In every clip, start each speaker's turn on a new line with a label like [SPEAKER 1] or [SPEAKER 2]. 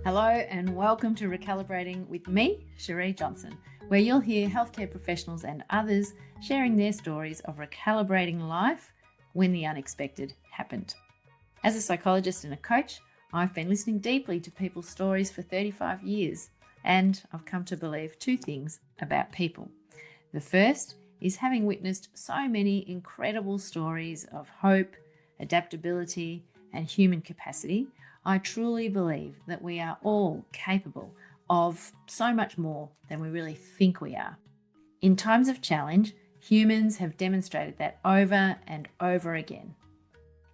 [SPEAKER 1] Hello and welcome to Recalibrating with me, Sharee Johnson, where you'll hear healthcare professionals and others sharing their stories of recalibrating life when the unexpected happened. As a psychologist and a coach, I've been listening deeply to people's stories for 35 years, and I've come to believe two things about people. The first is having witnessed so many incredible stories of hope, adaptability, and human capacity. I truly believe that we are all capable of so much more than we really think we are. In times of challenge, humans have demonstrated that over and over again.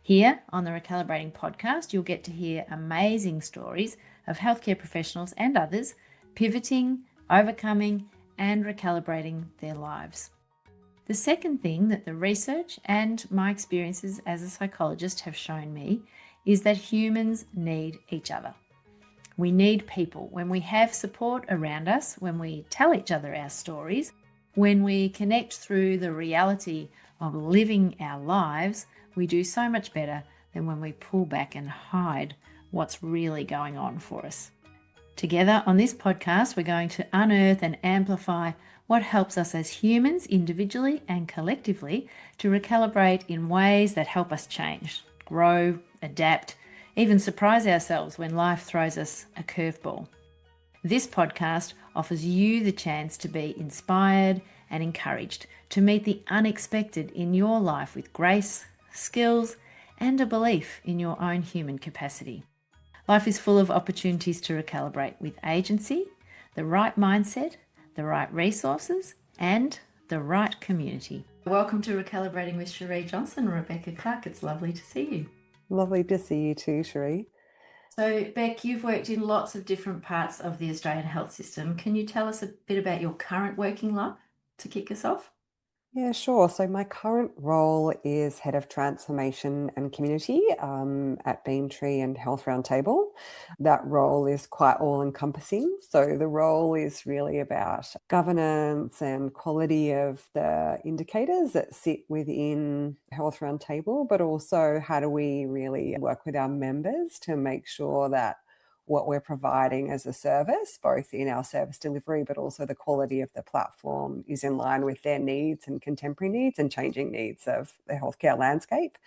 [SPEAKER 1] Here on the Recalibrating podcast, you'll get to hear amazing stories of healthcare professionals and others pivoting, overcoming, and recalibrating their lives. The second thing that the research and my experiences as a psychologist have shown me is that humans need each other. We need people. When we have support around us, when we tell each other our stories, when we connect through the reality of living our lives, we do so much better than when we pull back and hide what's really going on for us. Together on this podcast, we're going to unearth and amplify what helps us as humans individually and collectively to recalibrate in ways that help us change, grow, adapt, even surprise ourselves when life throws us a curveball. This podcast offers you the chance to be inspired and encouraged to meet the unexpected in your life with grace, skills, and a belief in your own human capacity. Life is full of opportunities to recalibrate with agency, the right mindset, the right resources, and the right community. Welcome to Recalibrating with Sharee Johnson, Rebecca Clarke. It's lovely to see you.
[SPEAKER 2] Lovely to see you too, Sharee.
[SPEAKER 1] So, Beck, you've worked in lots of different parts of the Australian health system. Can you tell us a bit about your current working life to kick us off?
[SPEAKER 2] Yeah, sure. So my current role is Head of Transformation and Community at Beamtree and Health Roundtable. That role is quite all-encompassing. So the role is really about governance and quality of the indicators that sit within Health Roundtable, but also how do we really work with our members to make sure that what we're providing as a service, both in our service delivery, but also the quality of the platform is in line with their needs and contemporary needs and changing needs of the healthcare landscape.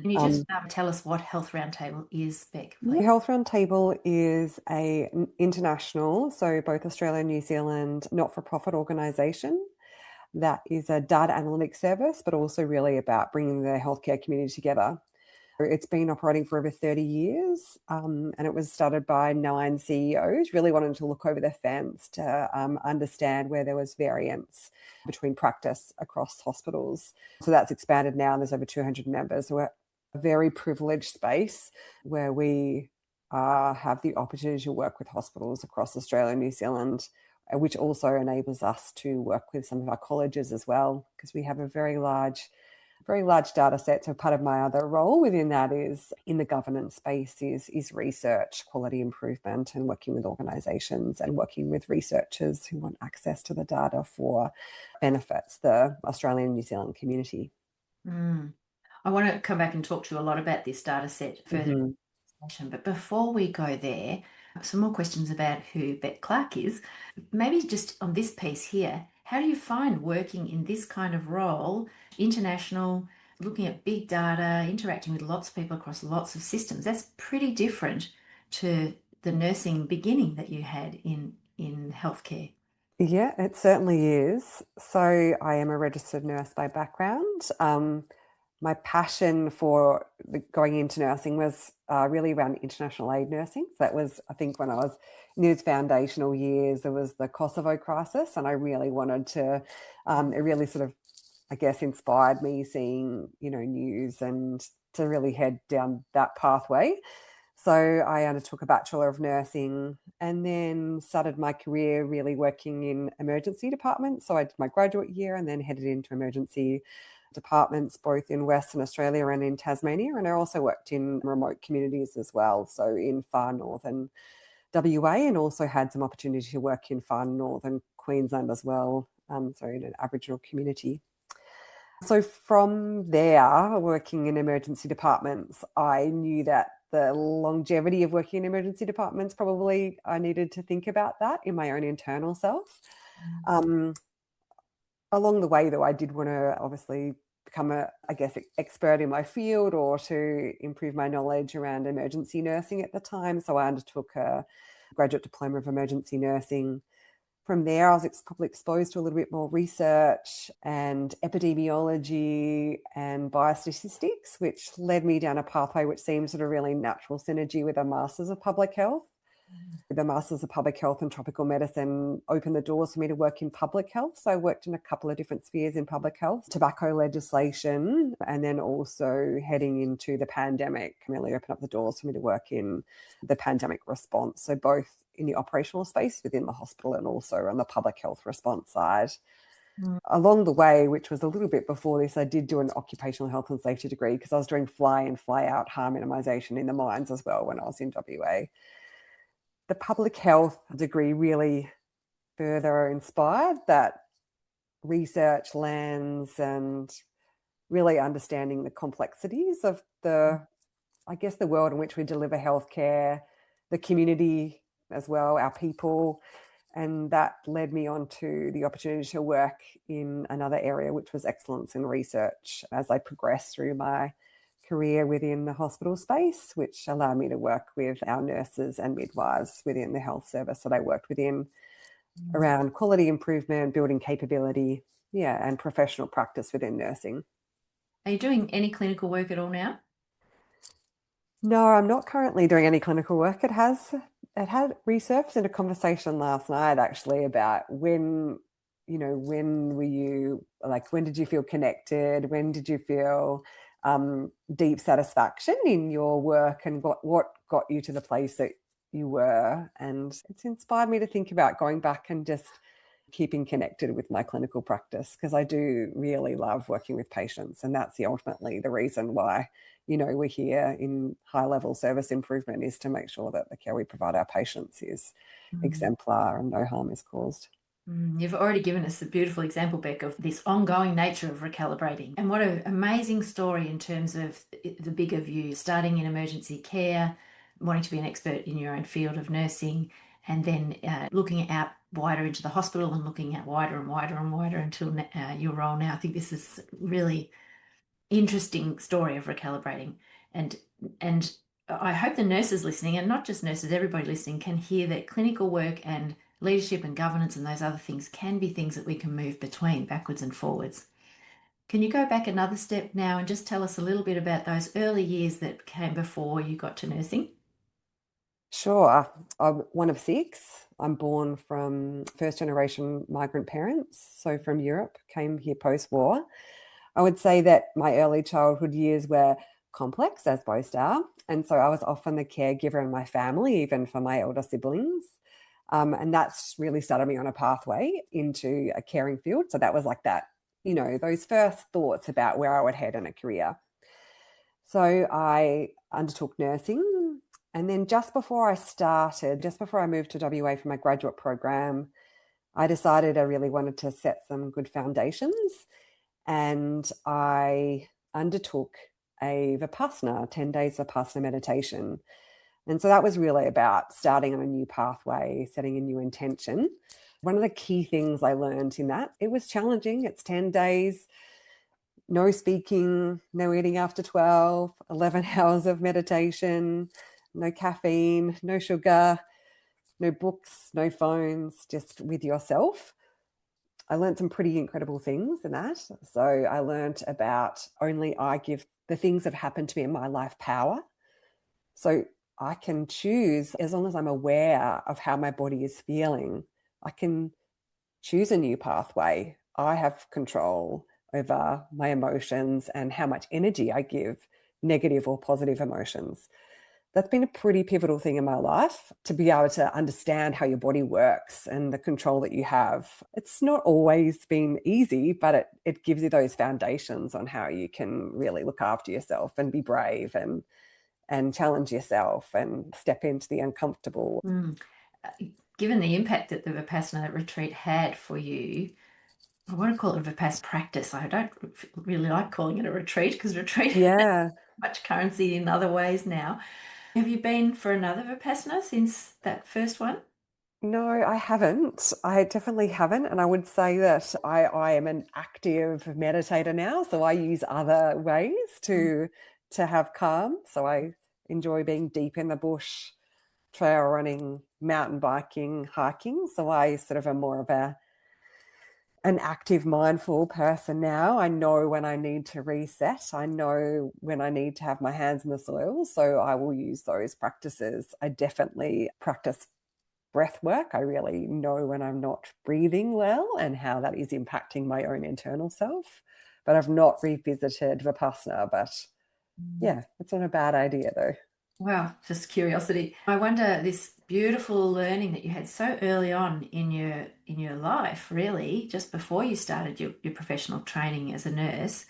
[SPEAKER 1] Can you just tell us what Health Roundtable is, Beck, please?
[SPEAKER 2] Health Roundtable is an international, so both Australia and New Zealand, not-for-profit organisation that is a data analytics service, but also really about bringing the healthcare community together. It's been operating for over 30 years, and it was started by 9 CEOs, really wanting to look over the fence to understand where there was variance between practice across hospitals. So that's expanded now, and there's over 200 members. So we're a very privileged space where we have the opportunity to work with hospitals across Australia and New Zealand, which also enables us to work with some of our colleges as well, because we have a very large data set. So part of my other role within that is in the governance space is research, quality improvement, and working with organisations and working with researchers who want access to the data for benefits the Australian and New Zealand community.
[SPEAKER 1] I want to come back and talk to you a lot about this data set further. But before we go there, some more questions about who Beck Clarke is. Maybe just on this piece here, how do you find working in this kind of role, international, looking at big data, interacting with lots of people across lots of systems? That's pretty different to the nursing beginning that you had in healthcare.
[SPEAKER 2] Yeah, it certainly is. So I am a registered nurse by background. My passion for going into nursing was really around international aid nursing. So that was, I think, when I was in its foundational years, there was the Kosovo crisis, and I really wanted to, it really sort of, I guess, inspired me seeing, news and to really head down that pathway. So I undertook a Bachelor of Nursing and then started my career really working in emergency departments. So I did my graduate year and then headed into emergency departments both in Western Australia and in Tasmania. And I also worked in remote communities as well, so in far northern WA, and also had some opportunity to work in far northern Queensland as well, so in an Aboriginal community. So from there, working in emergency departments, I knew that the longevity of working in emergency departments, probably I needed to think about that in my own internal self. Um, Along the way, though, I did want to obviously become I guess, expert in my field or to improve my knowledge around emergency nursing at the time. So I undertook a graduate diploma of emergency nursing. From there, I was probably exposed to a little bit more research and epidemiology and biostatistics, which led me down a pathway which seemed sort of really natural synergy with a Masters of Public Health. The Masters of Public Health and Tropical Medicine opened the doors for me to work in public health. So I worked in a couple of different spheres in public health, tobacco legislation, and then also heading into the pandemic really opened up the doors for me to work in the pandemic response. So both in the operational space within the hospital and also on the public health response side. Along the way, which was a little bit before this, I did do an occupational health and safety degree because I was doing fly in, fly out harm minimisation in the mines as well when I was in WA. The public health degree really further inspired that research lens and really understanding the complexities of the world in which we deliver healthcare, the community as well, our people. And that led me on to the opportunity to work in another area, which was excellence in research as I progressed through my career within the hospital space, which allowed me to work with our nurses and midwives within the health service that I worked within around quality improvement, building capability, and professional practice within nursing.
[SPEAKER 1] Are you doing any clinical work at all now?
[SPEAKER 2] No, I'm not currently doing any clinical work. It had resurfaced in a conversation last night actually about when when did you feel connected? When did you feel deep satisfaction in your work, and what got you to the place that you were? And it's inspired me to think about going back and just keeping connected with my clinical practice, because I do really love working with patients, and that's ultimately the reason why we're here in high level service improvement, is to make sure that the care we provide our patients is exemplar and no harm is caused.
[SPEAKER 1] You've already given us a beautiful example, Beck, of this ongoing nature of recalibrating. And what an amazing story in terms of the bigger view, starting in emergency care, wanting to be an expert in your own field of nursing, and then looking out wider into the hospital and looking out wider and wider and wider until your role now. I think this is really interesting story of recalibrating. And I hope the nurses listening, and not just nurses, everybody listening, can hear that clinical work and leadership and governance and those other things can be things that we can move between backwards and forwards. Can you go back another step now and just tell us a little bit about those early years that came before you got to nursing?
[SPEAKER 2] Sure. I'm one of six. I'm born from first generation migrant parents, so from Europe, came here post-war. I would say that my early childhood years were complex, as most are. And so I was often the caregiver in my family, even for my elder siblings. And that's really started me on a pathway into a caring field. So that was like that, those first thoughts about where I would head in a career. So I undertook nursing. And then just before I moved to WA for my graduate program, I decided I really wanted to set some good foundations. And I undertook a Vipassana, 10 days Vipassana meditation. And so that was really about starting on a new pathway, setting a new intention. One of the key things I learned in that, it was challenging. It's 10 days, no speaking, no eating after 12, 11 hours of meditation, no caffeine, no sugar, no books, no phones, just with yourself. I learned some pretty incredible things in that. So I learned about only I give the things that have happened to me in my life power. So I can choose, as long as I'm aware of how my body is feeling, I can choose a new pathway. I have control over my emotions and how much energy I give negative or positive emotions. That's been a pretty pivotal thing in my life, to be able to understand how your body works and the control that you have. It's not always been easy, but it gives you those foundations on how you can really look after yourself and be brave and challenge yourself and step into the uncomfortable.
[SPEAKER 1] Given the impact that the Vipassana retreat had for you, I want to call it a Vipassana practice. I don't really like calling it a retreat, because retreat
[SPEAKER 2] Yeah.
[SPEAKER 1] much currency in other ways now. Have you been for another Vipassana since that first one?
[SPEAKER 2] No, I haven't. I definitely haven't. And I would say that I am an active meditator now. So I use other ways to have calm. So I enjoy being deep in the bush, trail running, mountain biking, hiking. So I sort of am more of an active, mindful person now. I know when I need to reset. I know when I need to have my hands in the soil. So I will use those practices. I definitely practice breath work. I really know when I'm not breathing well and how that is impacting my own internal self. But I've not revisited Vipassana. But yeah, it's not a bad idea though.
[SPEAKER 1] Wow, just curiosity. I wonder this beautiful learning that you had so early on in your life, really, just before you started your professional training as a nurse.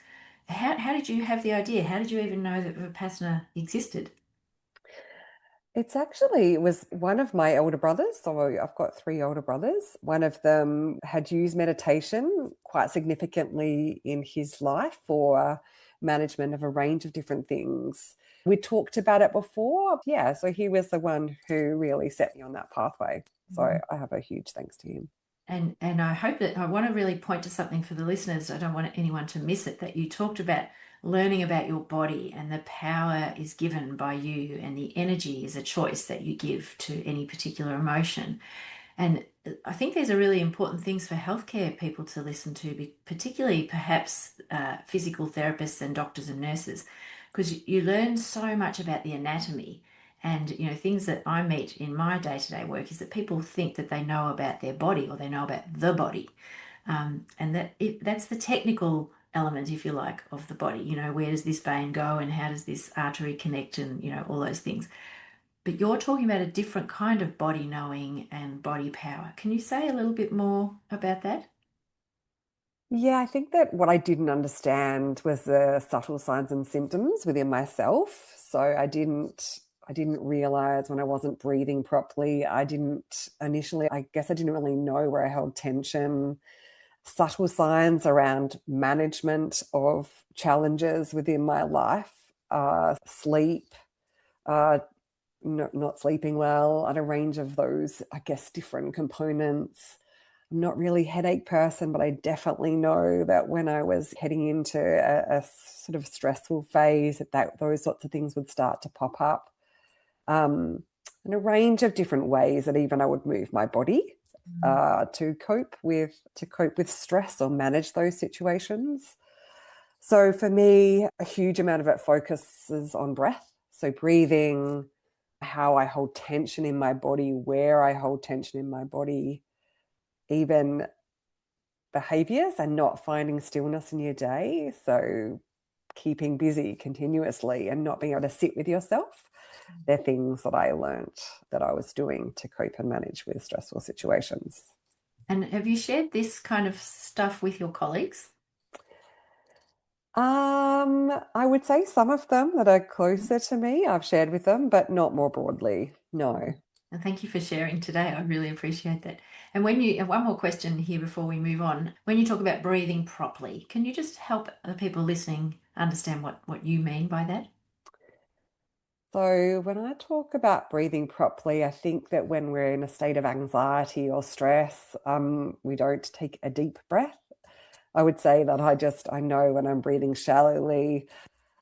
[SPEAKER 1] How did you have the idea? How did you even know that Vipassana existed?
[SPEAKER 2] It was one of my older brothers. So I've got three older brothers. One of them had used meditation quite significantly in his life for management of a range of different things. We talked about it before. Yeah. So he was the one who really set me on that pathway. So I have a huge thanks to him.
[SPEAKER 1] And I hope that I want to really point to something for the listeners. I don't want anyone to miss it, that you talked about learning about your body and the power is given by you and the energy is a choice that you give to any particular emotion. And I think these are really important things for healthcare people to listen to, particularly perhaps physical therapists and doctors and nurses, because you learn so much about the anatomy. And things that I meet in my day-to-day work is that people think that they know about their body or they know about the body, and that's the technical element, if you like, of the body. Where does this vein go, and how does this artery connect, and all those things. But you're talking about a different kind of body knowing and body power. Can you say a little bit more about that?
[SPEAKER 2] Yeah, I think that what I didn't understand was the subtle signs and symptoms within myself. So I didn't realize when I wasn't breathing properly. I didn't initially, I guess I didn't really know where I held tension, subtle signs around management of challenges within my life, sleep, uh, not sleeping well, at a range of those, I guess, different components. I'm not really a headache person, but I definitely know that when I was heading into a sort of stressful phase, that those sorts of things would start to pop up. In a range of different ways that even I would move my body to cope with stress or manage those situations. So for me, a huge amount of it focuses on breath. So breathing, how I hold tension in my body, where I hold tension in my body, even behaviors and not finding stillness in your day. So keeping busy continuously and not being able to sit with yourself. They're things that I learned that I was doing to cope and manage with stressful situations.
[SPEAKER 1] And have you shared this kind of stuff with your colleagues?
[SPEAKER 2] I would say some of them that are closer to me, I've shared with them, but not more broadly. No.
[SPEAKER 1] And thank you for sharing today. I really appreciate that. And one more question here before we move on. When you talk about breathing properly, can you just help the people listening understand what you mean by that?
[SPEAKER 2] So when I talk about breathing properly, I think that when we're in a state of anxiety or stress, we don't take a deep breath. I would say that I know when I'm breathing shallowly.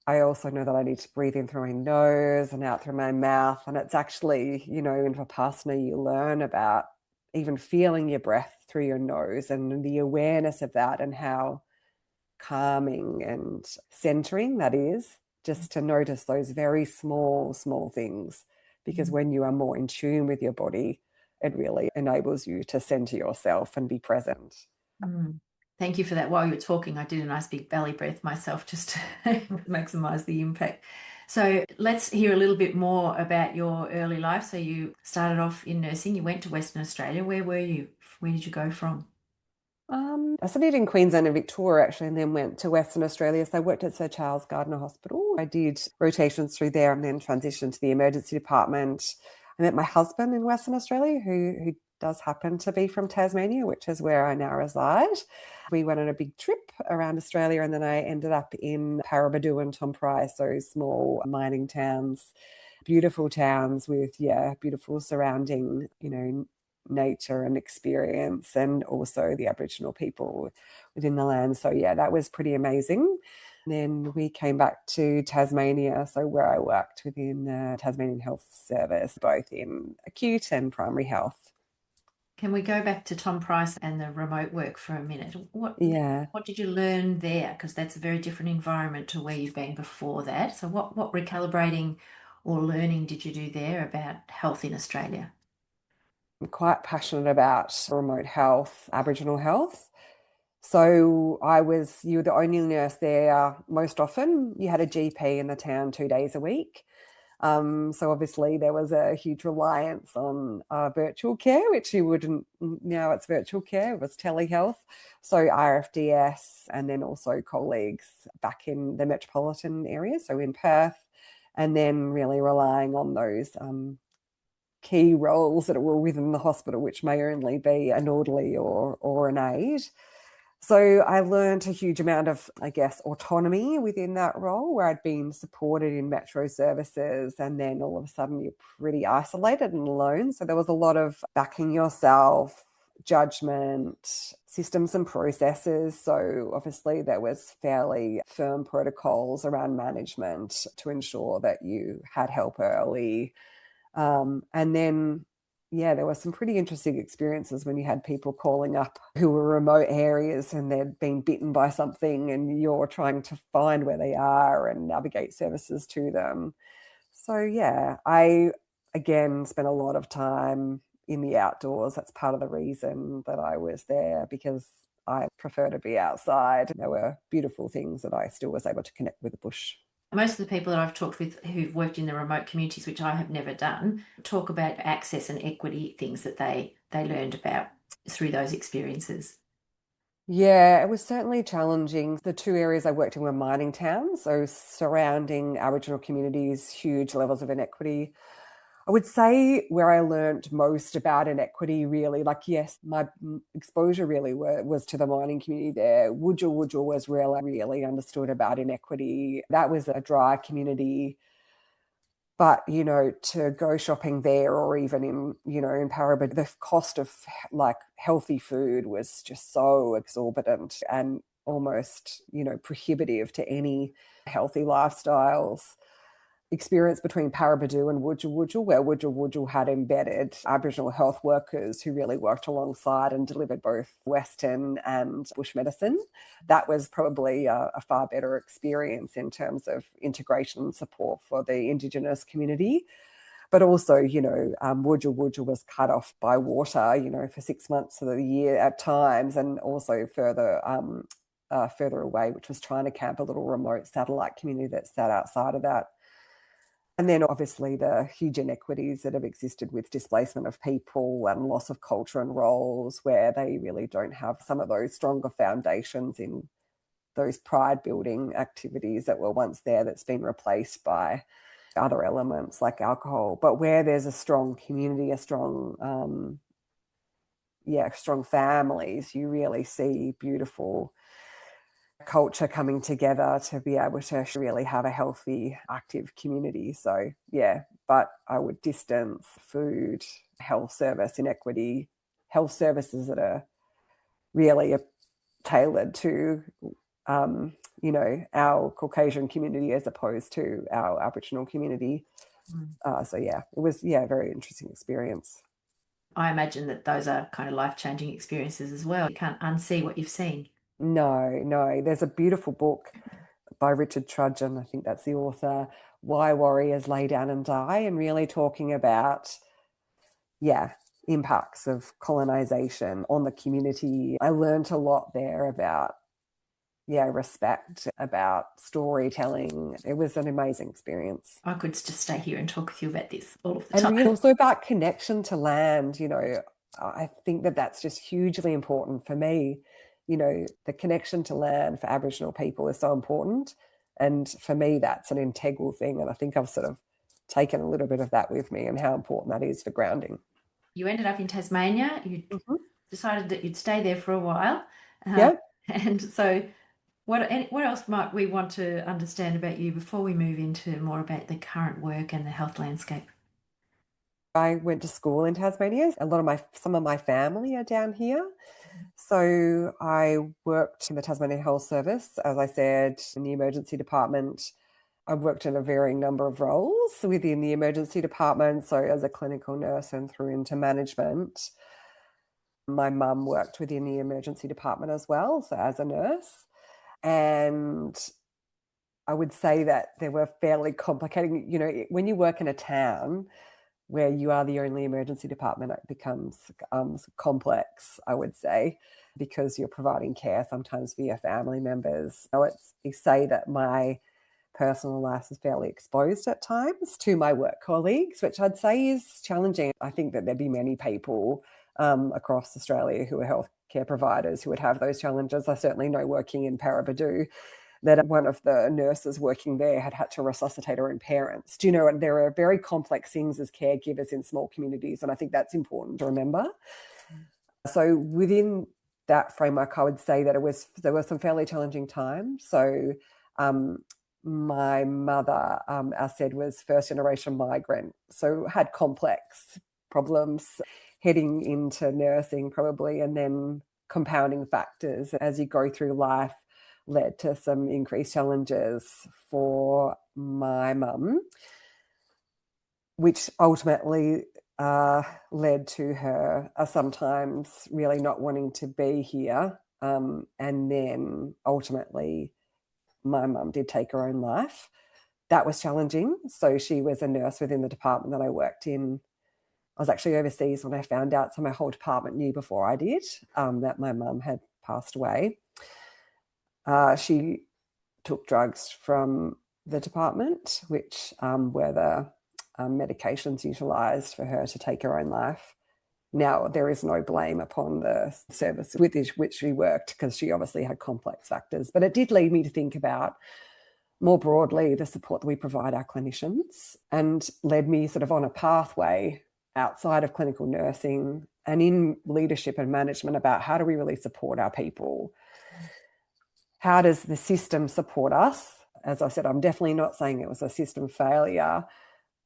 [SPEAKER 2] I also know that I need to breathe in through my nose and out through my mouth. And it's actually, in Vipassana, you learn about even feeling your breath through your nose and the awareness of that and how calming and centering that is, just to notice those very small, small things. Because when you are more in tune with your body, it really enables you to center yourself and be present.
[SPEAKER 1] Mm. Thank you for that. While you were talking, I did a nice big belly breath myself just to maximize the impact. So let's hear a little bit more about your early life. So you started off in nursing, you went to Western Australia. Where were you? Where did you go from?
[SPEAKER 2] I studied in Queensland and Victoria actually, and then went to Western Australia. So I worked at Sir Charles Gardner Hospital. I did rotations through there and then transitioned to the emergency department. I met my husband in Western Australia, who does happen to be from Tasmania, which is where I now reside. We went on a big trip around Australia, and then I ended up in Paraburdoo and Tom Price, those small mining towns, beautiful towns with, beautiful surrounding, nature and experience, and also the Aboriginal people within the land. So yeah, that was pretty amazing. Then we came back to Tasmania, so where I worked within the Tasmanian Health Service, both in acute and primary health.
[SPEAKER 1] Can we go back to Tom Price and the remote work for a minute? What did you learn there? Because that's a very different environment to where you've been before that. So what recalibrating or learning did you do there about health in Australia?
[SPEAKER 2] I'm quite passionate about remote health, Aboriginal health. So you were the only nurse there most often. You had a GP in the town 2 days a week. So obviously there was a huge reliance on virtual care, which you wouldn't, now it's virtual care, it was telehealth. So RFDS, and then also colleagues back in the metropolitan area, so in Perth, and then really relying on those key roles that were within the hospital, which may only be an orderly or an aide. So I learned a huge amount of, I guess, autonomy within that role, where I'd been supported in metro services, and then all of a sudden you're pretty isolated and alone. So there was a lot of backing yourself, judgment, systems and processes. So obviously there was fairly firm protocols around management to ensure that you had help early. And then there were some pretty interesting experiences when you had people calling up who were remote areas and they'd been bitten by something, and you're trying to find where they are and navigate services to them. So I again spent a lot of time in the outdoors. That's part of the reason that I was there, because I prefer to be outside. There were beautiful things that I still was able to connect with the bush.
[SPEAKER 1] Most of the people that I've talked with who've worked in the remote communities, which I have never done, talk about access and equity, things that they learned about through those experiences.
[SPEAKER 2] Yeah, it was certainly challenging. The two areas I worked in were mining towns, so surrounding Aboriginal communities, huge levels of inequity. I would say where I learned most about inequity, really, yes, my exposure really was to the mining community there. Wujal was really understood about inequity. That was a dry community. But, to go shopping there, or even in Paraba, the cost of healthy food was just so exorbitant and almost, prohibitive to any healthy lifestyles. Experience between Paraburdoo and Wujal, where Wujal had embedded Aboriginal health workers who really worked alongside and delivered both Western and bush medicine. That was probably a far better experience in terms of integration and support for the Indigenous community. But also, Wujal was cut off by water, for 6 months of the year at times, and also further away, which was trying to camp, a little remote satellite community that sat outside of that. And then obviously the huge inequities that have existed with displacement of people and loss of culture and roles, where they really don't have some of those stronger foundations in those pride building activities that were once there, that's been replaced by other elements like alcohol. But where there's a strong community, strong families, you really see beautiful culture coming together to be able to really have a healthy, active community. So but I would distance food, health service inequity, health services that are really tailored to our Caucasian community as opposed to our Aboriginal community. It was a very interesting experience.
[SPEAKER 1] I imagine that those are kind of life-changing experiences as well. You can't unsee what you've seen.
[SPEAKER 2] No. There's a beautiful book by Richard Trudgeon, I think that's the author, Why Warriors Lay Down and Die, and really talking about, impacts of colonization on the community. I learned a lot there about, respect, about storytelling. It was an amazing experience.
[SPEAKER 1] I could just stay here and talk with you about this all of the
[SPEAKER 2] and
[SPEAKER 1] time.
[SPEAKER 2] And really also about connection to land, I think that's just hugely important for me. The connection to land for Aboriginal people is so important. And for me, that's an integral thing. And I think I've sort of taken a little bit of that with me, and how important that is for grounding.
[SPEAKER 1] You ended up in Tasmania. You decided that you'd stay there for a while.
[SPEAKER 2] Yeah.
[SPEAKER 1] And so What else might we want to understand about you before we move into more about the current work and the health landscape?
[SPEAKER 2] I went to school in Tasmania. Some of my family are down here. So I worked in the Tasmania Health Service, as I said, in the emergency department. I worked in a varying number of roles within the emergency department, so as a clinical nurse and through into management. My mum worked within the emergency department as well, so as a nurse. And I would say that there were fairly complicating, when you work in a town where you are the only emergency department, it becomes complex, I would say, because you're providing care sometimes for your family members. You say that my personal life is fairly exposed at times to my work colleagues, which I'd say is challenging. I think that there'd be many people across Australia who are healthcare providers who would have those challenges. I certainly know working in Paraburdoo that one of the nurses working there had to resuscitate her own parents. Do you know, there are very complex things as caregivers in small communities, and I think that's important to remember. So within that framework, I would say that there were some fairly challenging times. So my mother, as said, was first-generation migrant, so had complex problems heading into nursing probably, and then compounding factors as you go through life led to some increased challenges for my mum, which ultimately led to her sometimes really not wanting to be here. And then ultimately, my mum did take her own life. That was challenging. So she was a nurse within the department that I worked in. I was actually overseas when I found out, so my whole department knew before I did that my mum had passed away. She took drugs from the department, which were the medications utilised for her to take her own life. Now, there is no blame upon the service with which she worked, because she obviously had complex factors. But it did lead me to think about, more broadly, the support that we provide our clinicians, and led me sort of on a pathway outside of clinical nursing and in leadership and management about how do we really support our people? How does the system support us? As I said, I'm definitely not saying it was a system failure,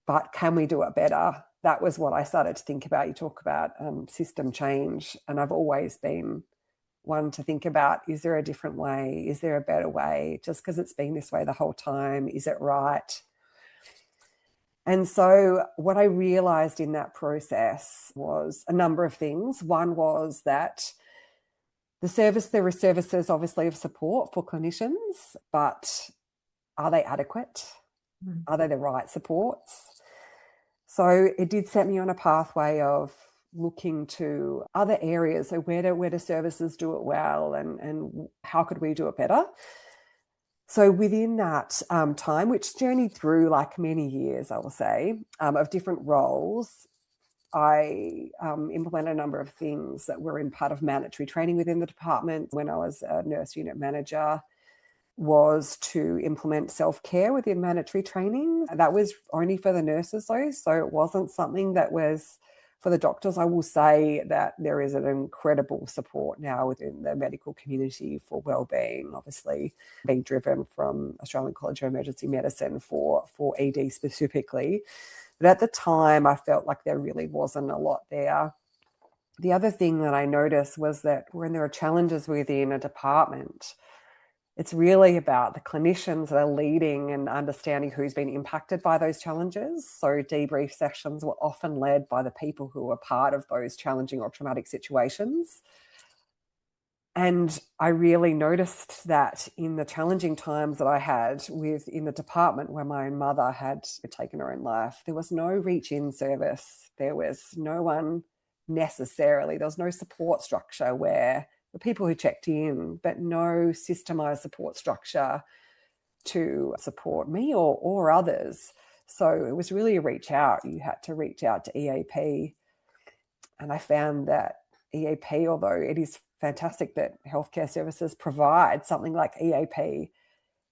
[SPEAKER 2] but can we do it better? That was what I started to think about. You talk about system change, and I've always been one to think about, is there a different way? Is there a better way? Just because it's been this way the whole time, is it right? And so what I realised in that process was a number of things. One was that there are services obviously of support for clinicians, but are they adequate? Are they the right supports? So it did set me on a pathway of looking to other areas. So where do services do it well, and how could we do it better? So within that time, which journeyed through like many years, I will say, of different roles, I implemented a number of things that were in part of mandatory training within the department. When I was a nurse unit manager, was to implement self-care within mandatory training. That was only for the nurses though, so it wasn't something that was for the doctors. I will say that there is an incredible support now within the medical community for wellbeing, obviously being driven from Australian College of Emergency Medicine for ED specifically. But at the time, I felt like there really wasn't a lot there. The other thing that I noticed was that when there are challenges within a department, it's really about the clinicians that are leading and understanding who's been impacted by those challenges. So debrief sessions were often led by the people who were part of those challenging or traumatic situations. And I really noticed that in the challenging times that I had in the department where my mother had taken her own life, there was no reach-in service. There was no one necessarily, there was no support structure where the people who checked in, but no systemized support structure to support me or others. So it was really a reach out. You had to reach out to EAP. And I found that EAP, although it is fantastic that healthcare services provide something like EAP,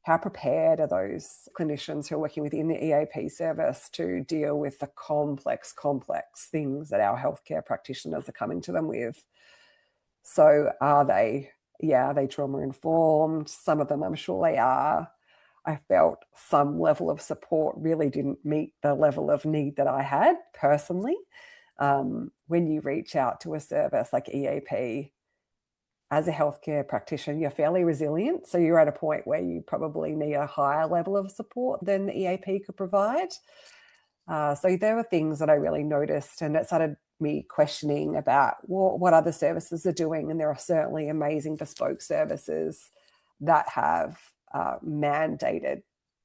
[SPEAKER 2] how prepared are those clinicians who are working within the EAP service to deal with the complex things that our healthcare practitioners are coming to them with? So are they Are they trauma informed? Some of them, I'm sure they are. I felt some level of support really didn't meet the level of need that I had personally. When you reach out to a service like EAP, as a healthcare practitioner, you're fairly resilient. So you're at a point where you probably need a higher level of support than the EAP could provide. So there were things that I really noticed, and it started me questioning about what other services are doing. And there are certainly amazing bespoke services that have mandated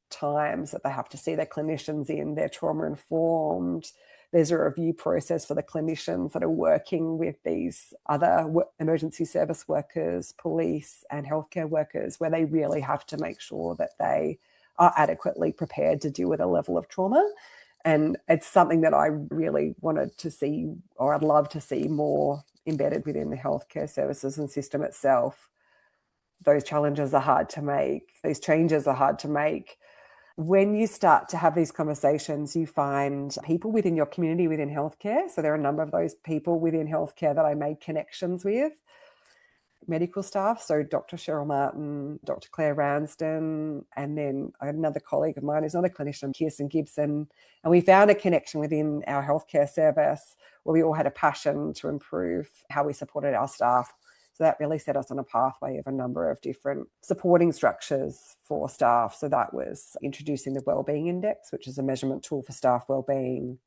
[SPEAKER 2] times that they have to see their clinicians in. They're trauma informed. There's a review process for the clinicians that are working with these other emergency service workers, police and healthcare workers, where they really have to make sure that they are adequately prepared to deal with a level of trauma. And it's something that I really wanted to see, or I'd love to see more embedded within the healthcare services and system itself. Those challenges are hard to make. These changes are hard to make. When you start to have these conversations, you find people within your community within healthcare. So there are a number of those people within healthcare that I made connections with. Medical staff, so Dr. Cheryl Martin, Dr. Claire Ransden, and then another colleague of mine who's not a clinician, Kirsten Gibson. And we found a connection within our healthcare service where we all had a passion to improve how we supported our staff. So that really set us on a pathway of a number of different supporting structures for staff. So that was introducing the Wellbeing Index, which is a measurement tool for staff wellbeing,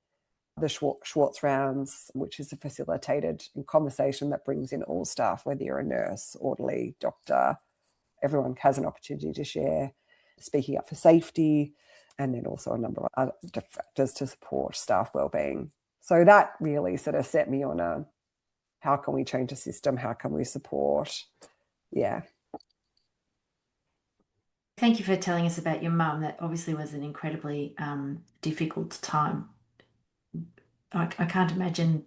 [SPEAKER 2] the Schwartz rounds, which is a facilitated conversation that brings in all staff, whether you're a nurse, orderly, doctor, everyone has an opportunity to share, speaking up for safety, and then also a number of other factors to support staff wellbeing. So that really sort of set me on a, how can we change the system? How can we support? Yeah.
[SPEAKER 1] Thank you for telling us about your mum. That obviously was an incredibly difficult time. I can't imagine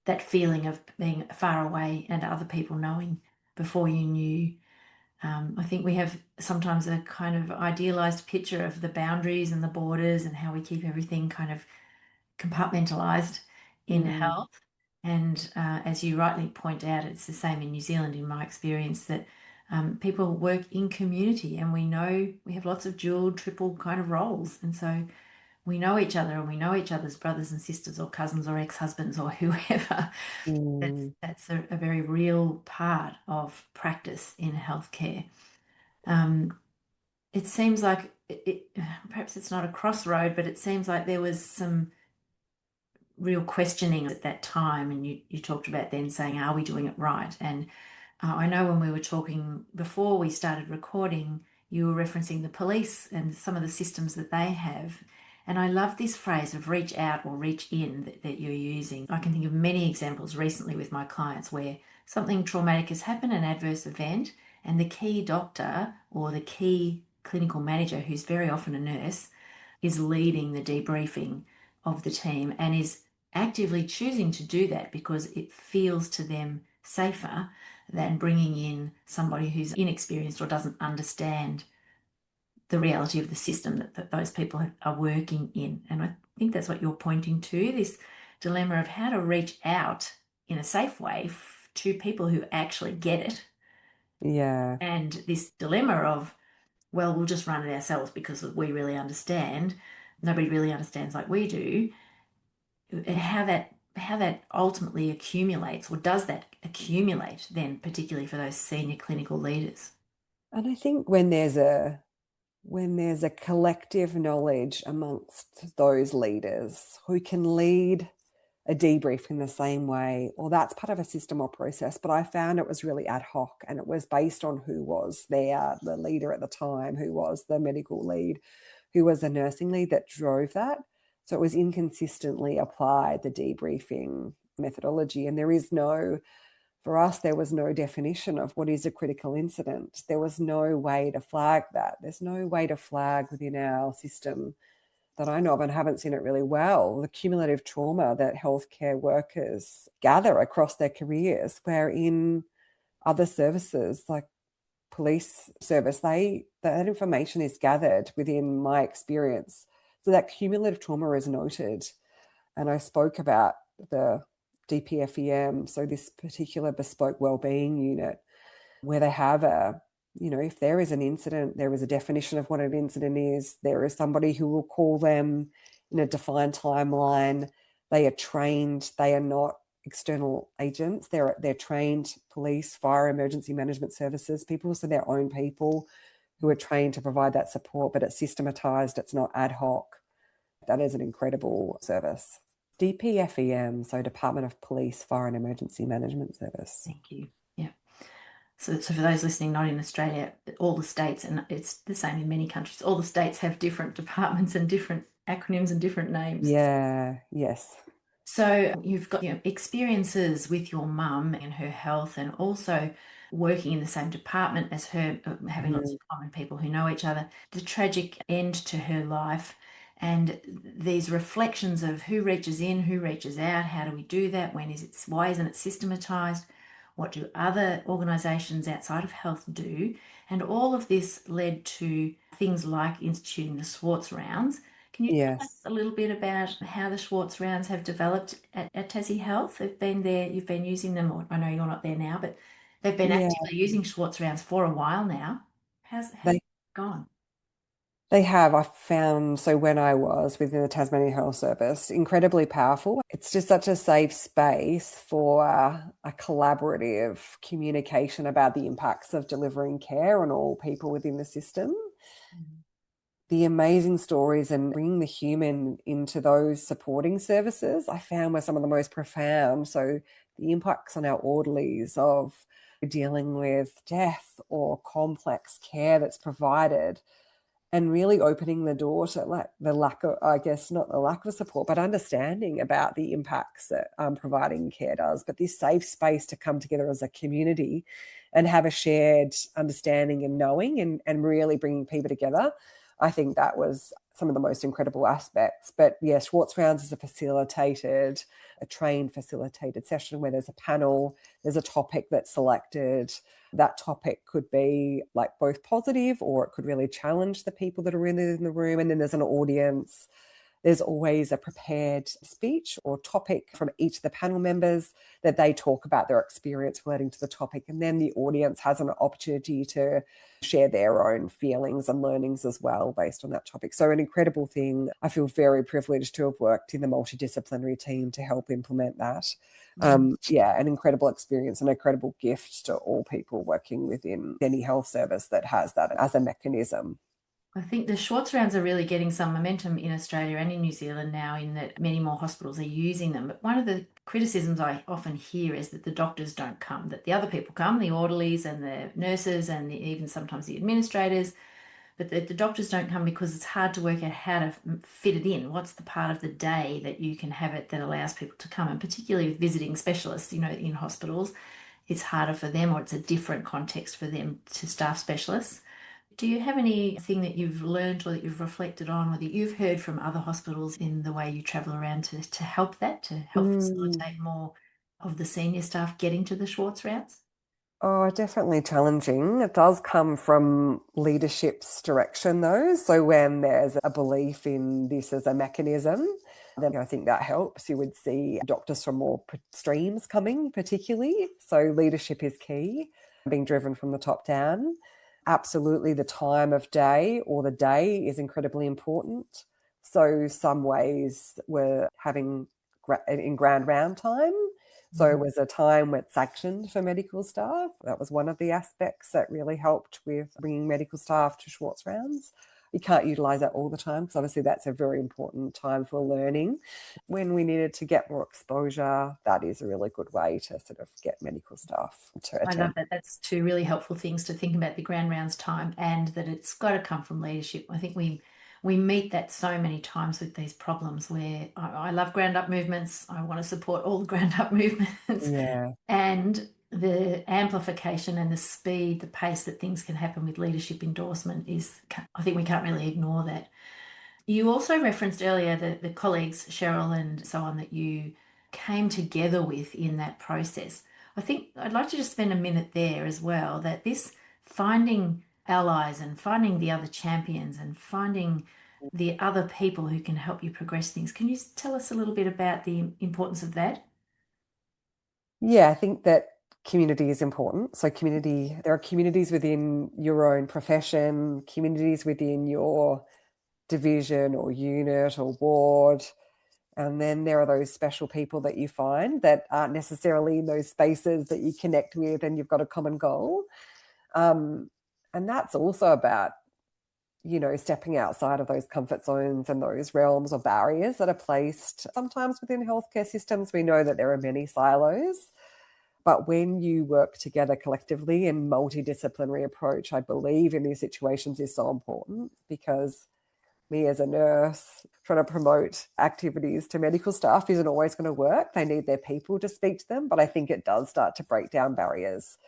[SPEAKER 1] that feeling of being far away and other people knowing before you knew. I think we have sometimes a kind of idealized picture of the boundaries and the borders and how we keep everything kind of compartmentalized in health. And as you rightly point out, it's the same in New Zealand, in my experience, that people work in community, and we know we have lots of dual, triple kind of roles. And so we know each other, and we know each other's brothers and sisters or cousins or ex-husbands or whoever. That's a very real part of practice in healthcare. It seems like perhaps it's not a crossroad, but it seems like there was some real questioning at that time. And you talked about then saying, are we doing it right? And I know when we were talking before we started recording, you were referencing the police and some of the systems that they have. And I love this phrase of reach out or reach in that you're using. I can think of many examples recently with my clients where something traumatic has happened, an adverse event, and the key doctor or the key clinical manager, who's very often a nurse, is leading the debriefing of the team and is actively choosing to do that because it feels to them safer than bringing in somebody who's inexperienced or doesn't understand the reality of the system that those people are working in. And I think that's what you're pointing to, this dilemma of how to reach out in a safe way to people who actually get it.
[SPEAKER 2] Yeah.
[SPEAKER 1] And this dilemma of, well, we'll just run it ourselves because we really understand. Nobody really understands like we do. How that ultimately accumulates, or does that accumulate then, particularly for those senior clinical leaders?
[SPEAKER 2] And I think when there's a collective knowledge amongst those leaders who can lead a debrief in the same way, or that's part of a system or process. But I found it was really ad hoc, and it was based on who was there, the leader at the time, who was the medical lead, who was the nursing lead, that drove that. So it was inconsistently applied, the debriefing methodology. And for us, there was no definition of what is a critical incident. There was no way to flag that. There's no way to flag within our system that I know of, and haven't seen it really well, the cumulative trauma that healthcare workers gather across their careers, where in other services like police service, that information is gathered within my experience. So that cumulative trauma is noted. And I spoke about the DPFEM, so this particular bespoke wellbeing unit. where they have if there is an incident, there is a definition of what an incident is. There is somebody who will call them in a defined timeline. They are trained. They are not external agents. They're trained police, fire, emergency management services people. So they're own people who are trained to provide that support, but it's systematized. It's not ad hoc. That is an incredible service. DPFEM, so Department of Police, Fire and Emergency Management Service.
[SPEAKER 1] Thank you. Yeah. So for those listening not in Australia, all the states, and it's the same in many countries, all the states have different departments and different acronyms and different names.
[SPEAKER 2] Yeah, yes.
[SPEAKER 1] So you've got experiences with your mum and her health, and also working in the same department as her, having lots of common people who know each other, the tragic end to her life, and these reflections of who reaches in, who reaches out, how do we do that, why isn't it systematized, what do other organisations outside of health do, and all of this led to things like instituting the Swartz rounds. Can you tell us
[SPEAKER 2] Yes.
[SPEAKER 1] a little bit about how the Schwartz rounds have developed at Tassie Health? They've been there, you've been using them, or I know you're not there now, but they've been
[SPEAKER 2] Yeah.
[SPEAKER 1] actively using Schwartz rounds for a while now. How's
[SPEAKER 2] They
[SPEAKER 1] it gone?
[SPEAKER 2] they have, I found, so when I was within the Tasmanian Health Service, incredibly powerful. It's just such a safe space for a collaborative communication about the impacts of delivering care on all people within the system. The amazing stories and bringing the human into those supporting services, I found were some of the most profound. So the impacts on our orderlies of dealing with death or complex care that's provided, and really opening the door to like the lack of, I guess, not the lack of support, but understanding about the impacts that providing care does, but this safe space to come together as a community and have a shared understanding and knowing, and really bringing people together. I think that was some of the most incredible aspects. But yeah, Schwartz Rounds is a trained facilitated session where there's a panel, there's a topic that's selected. That topic could be like both positive, or it could really challenge the people that are in the room. And then there's an audience. There's always a prepared speech or topic from each of the panel members that they talk about their experience relating to the topic. And then the audience has an opportunity to share their own feelings and learnings as well based on that topic. So an incredible thing. I feel very privileged to have worked in the multidisciplinary team to help implement that. Yeah, an incredible experience and an incredible gift to all people working within any health service that has that as a mechanism.
[SPEAKER 1] I think the Schwartz rounds are really getting some momentum in Australia and in New Zealand now, in that many more hospitals are using them. But one of the criticisms I often hear is that the doctors don't come, that the other people come, the orderlies and the nurses and even sometimes the administrators, but the doctors don't come because it's hard to work out how to fit it in. What's the part of the day that you can have it that allows people to come? And particularly with visiting specialists, in hospitals, it's harder for them, or it's a different context for them to staff specialists. Do you have anything that you've learned or that you've reflected on, or that you've heard from other hospitals in the way you travel around to help facilitate more of the senior staff getting to the Schwartz rounds?
[SPEAKER 2] Oh, definitely challenging. It does come from leadership's direction, though. So when there's a belief in this as a mechanism, then I think that helps. You would see doctors from more streams coming, particularly. So leadership is key, being driven from the top down. Absolutely, the time of day or the day is incredibly important. So some ways we're having in grand round time. So it was a time with sanctioned for medical staff. That was one of the aspects that really helped with bringing medical staff to Schwartz rounds. You can't utilise that all the time because obviously that's a very important time for learning. When we needed to get more exposure, that is a really good way to sort of get medical staff to
[SPEAKER 1] I
[SPEAKER 2] attend.
[SPEAKER 1] love that. That's two really helpful things to think about: the grand rounds time, and that it's got to come from leadership. I think we meet that so many times with these problems where I love ground up movements. I want to support all the ground up movements,
[SPEAKER 2] Yeah.
[SPEAKER 1] and the amplification and the speed, the pace that things can happen with leadership endorsement is, I think we can't really ignore that. You also referenced earlier the colleagues, Cheryl and so on, that you came together with in that process. I think I'd like to just spend a minute there as well, that this finding allies and finding the other champions and finding the other people who can help you progress things. Can you tell us a little bit about the importance of that?
[SPEAKER 2] Yeah, I think that community is important. So there are communities within your own profession, communities within your division or unit or ward. And then there are those special people that you find that aren't necessarily in those spaces that you connect with and you've got a common goal. And that's also about, stepping outside of those comfort zones and those realms or barriers that are placed sometimes within healthcare systems. We know that there are many silos, but when you work together collectively in multidisciplinary approach, I believe in these situations is so important, because me as a nurse trying to promote activities to medical staff isn't always going to work. They need their people to speak to them, but I think it does start to break down barriers.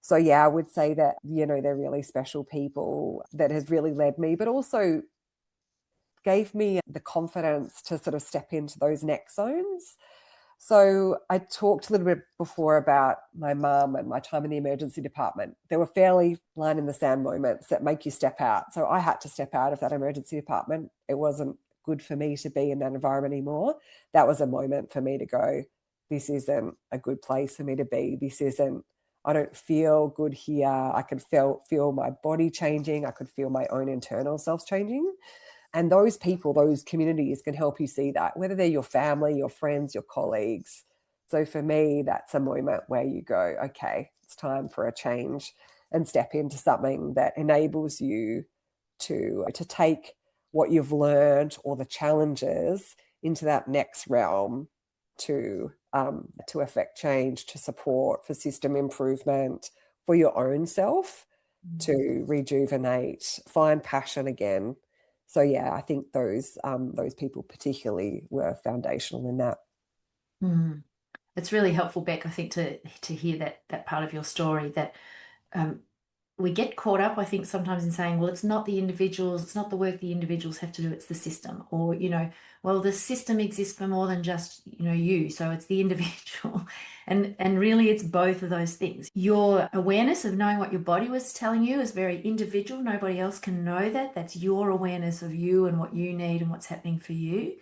[SPEAKER 2] So yeah, I would say that, they're really special people that has really led me, but also gave me the confidence to sort of step into those next zones. So I talked a little bit before about my mum and my time in the emergency department. There were fairly line in the sand moments that make you step out. So I had to step out of that emergency department. It wasn't good for me to be in that environment anymore. That was a moment for me to go, this isn't a good place for me to be. I don't feel good here. I could feel my body changing. I could feel my own internal self changing. And those people, those communities can help you see that, whether they're your family, your friends, your colleagues. So for me, that's a moment where you go, okay, it's time for a change, and step into something that enables you to take what you've learned or the challenges into that next realm to affect change, to support, for system improvement, for your own self, to rejuvenate, find passion again. So yeah, I think those people particularly were foundational in that.
[SPEAKER 1] Mm. It's really helpful, Beck, I think, to hear that part of your story, that we get caught up, I think, sometimes in saying, well, it's not the individuals, it's not the work the individuals have to do, it's the system. Or, well, the system exists for more than just, you, so it's the individual. And really it's both of those things. Your awareness of knowing what your body was telling you is very individual. Nobody else can know that. That's your awareness of you and what you need and what's happening for you.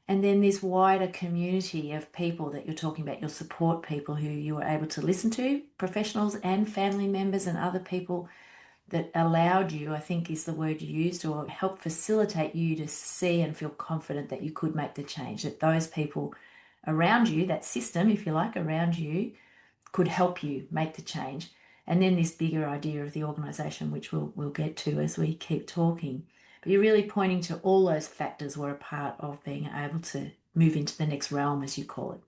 [SPEAKER 1] And then this wider community of people that you're talking about, your support people who you were able to listen to, professionals and family members and other people that allowed you, I think is the word you used, or helped facilitate you to see and feel confident that you could make the change, that those people around you, that system, if you like, around you, could help you make the change. And then this bigger idea of the organisation, which we'll get to as we keep talking. But you're really pointing to all those factors were a part of being able to move into the next realm, as you call it.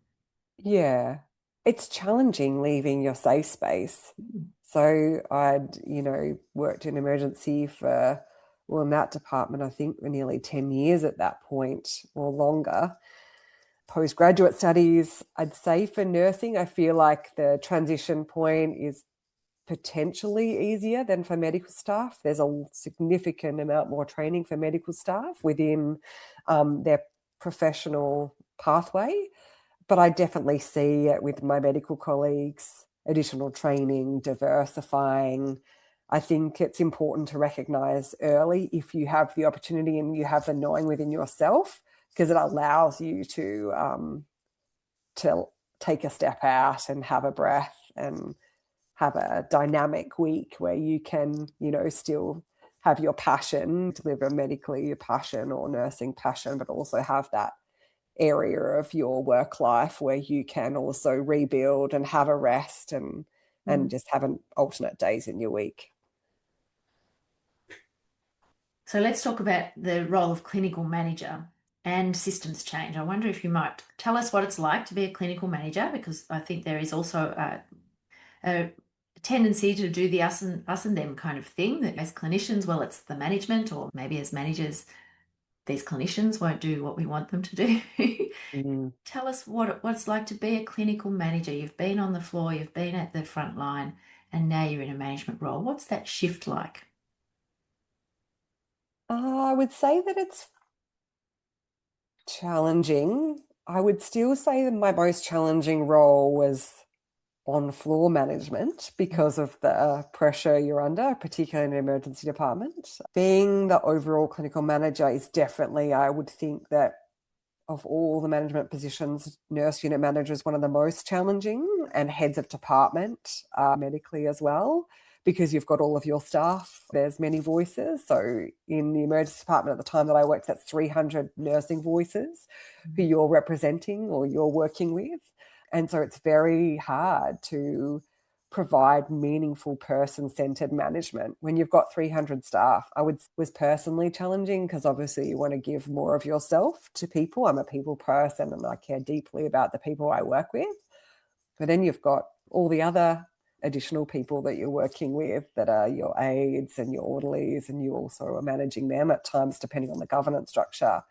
[SPEAKER 2] Yeah. It's challenging leaving your safe space.
[SPEAKER 1] Mm.
[SPEAKER 2] So I'd, worked in emergency in that department, I think for nearly 10 years at that point or longer. Postgraduate studies, I'd say for nursing, I feel like the transition point is potentially easier than for medical staff. There's a significant amount more training for medical staff within their professional pathway. But I definitely see it with my medical colleagues, additional training, diversifying. I think it's important to recognize early if you have the opportunity and you have the knowing within yourself, because it allows you to take a step out and have a breath and have a dynamic week where you can, still have your passion, deliver medically your passion or nursing passion, but also have that area of your work life where you can also rebuild and have a rest and just have an alternate days in your week.
[SPEAKER 1] So let's talk about the role of clinical manager and systems change. I wonder if you might tell us what it's like to be a clinical manager, because I think there is also a tendency to do the us and them kind of thing, that as clinicians, well, it's the management, or maybe as managers, these clinicians won't do what we want them to do.
[SPEAKER 2] Mm.
[SPEAKER 1] Tell us what it's like to be a clinical manager. You've been on the floor, you've been at the front line, and now you're in a management role. What's that shift like?
[SPEAKER 2] I would say that it's challenging. I would still say that my most challenging role was on floor management because of the pressure you're under, particularly in an emergency department. Being the overall clinical manager is definitely, I would think that of all the management positions, nurse unit manager is one of the most challenging, and heads of department medically as well, because you've got all of your staff. There's many voices. So in the emergency department at the time that I worked, that's 300 nursing voices who you're representing or you're working with. And so it's very hard to provide meaningful person-centered management when you've got 300 staff. Was personally challenging because obviously you want to give more of yourself to people. I'm a people person and I care deeply about the people I work with. But then you've got all the other additional people that you're working with that are your aides and your orderlies, and you also are managing them at times depending on the governance structure.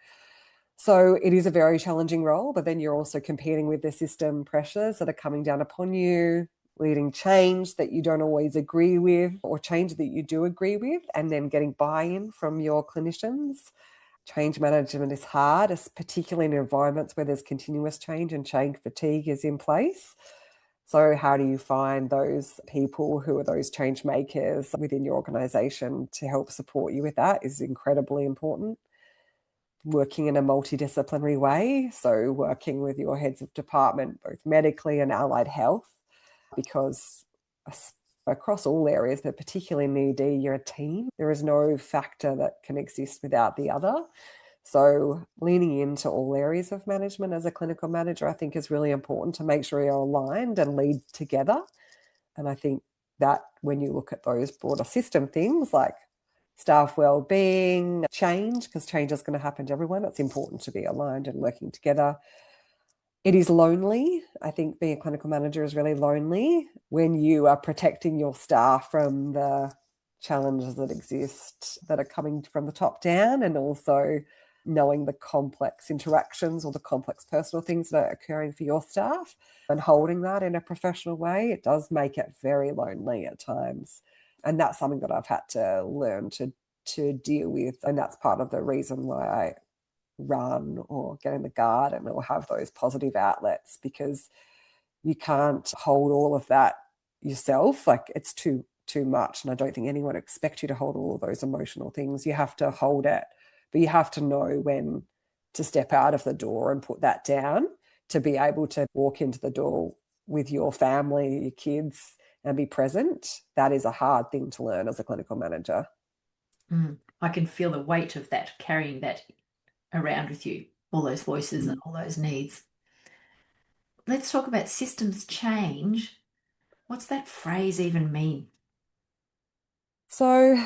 [SPEAKER 2] So it is a very challenging role, but then you're also competing with the system pressures that are coming down upon you, leading change that you don't always agree with, or change that you do agree with, and then getting buy-in from your clinicians. Change management is hard, particularly in environments where there's continuous change and change fatigue is in place. So how do you find those people who are those change makers within your organisation to help support you with that is incredibly important. Working in a multidisciplinary way, so working with your heads of department, both medically and allied health, because across all areas, but particularly in ED, you're a team. There is no factor that can exist without the other. So leaning into all areas of management as a clinical manager, I think is really important to make sure you're aligned and lead together. And I think that when you look at those broader system things like staff wellbeing, change, because change is going to happen to everyone, it's important to be aligned and working together. It is lonely. I think being a clinical manager is really lonely when you are protecting your staff from the challenges that exist that are coming from the top down, and also knowing the complex interactions or the complex personal things that are occurring for your staff and holding that in a professional way. It does make it very lonely at times. And that's something that I've had to learn to deal with. And that's part of the reason why I run or get in the garden or have those positive outlets, because you can't hold all of that yourself. Like, it's too much. And I don't think anyone expects you to hold all of those emotional things. You have to hold it, but you have to know when to step out of the door and put that down to be able to walk into the door with your family, your kids, and be present. That is a hard thing to learn as a clinical manager.
[SPEAKER 1] I can feel the weight of that, carrying that around with you, all those voices and all those needs. Let's talk about systems change. What's that phrase even mean?
[SPEAKER 2] So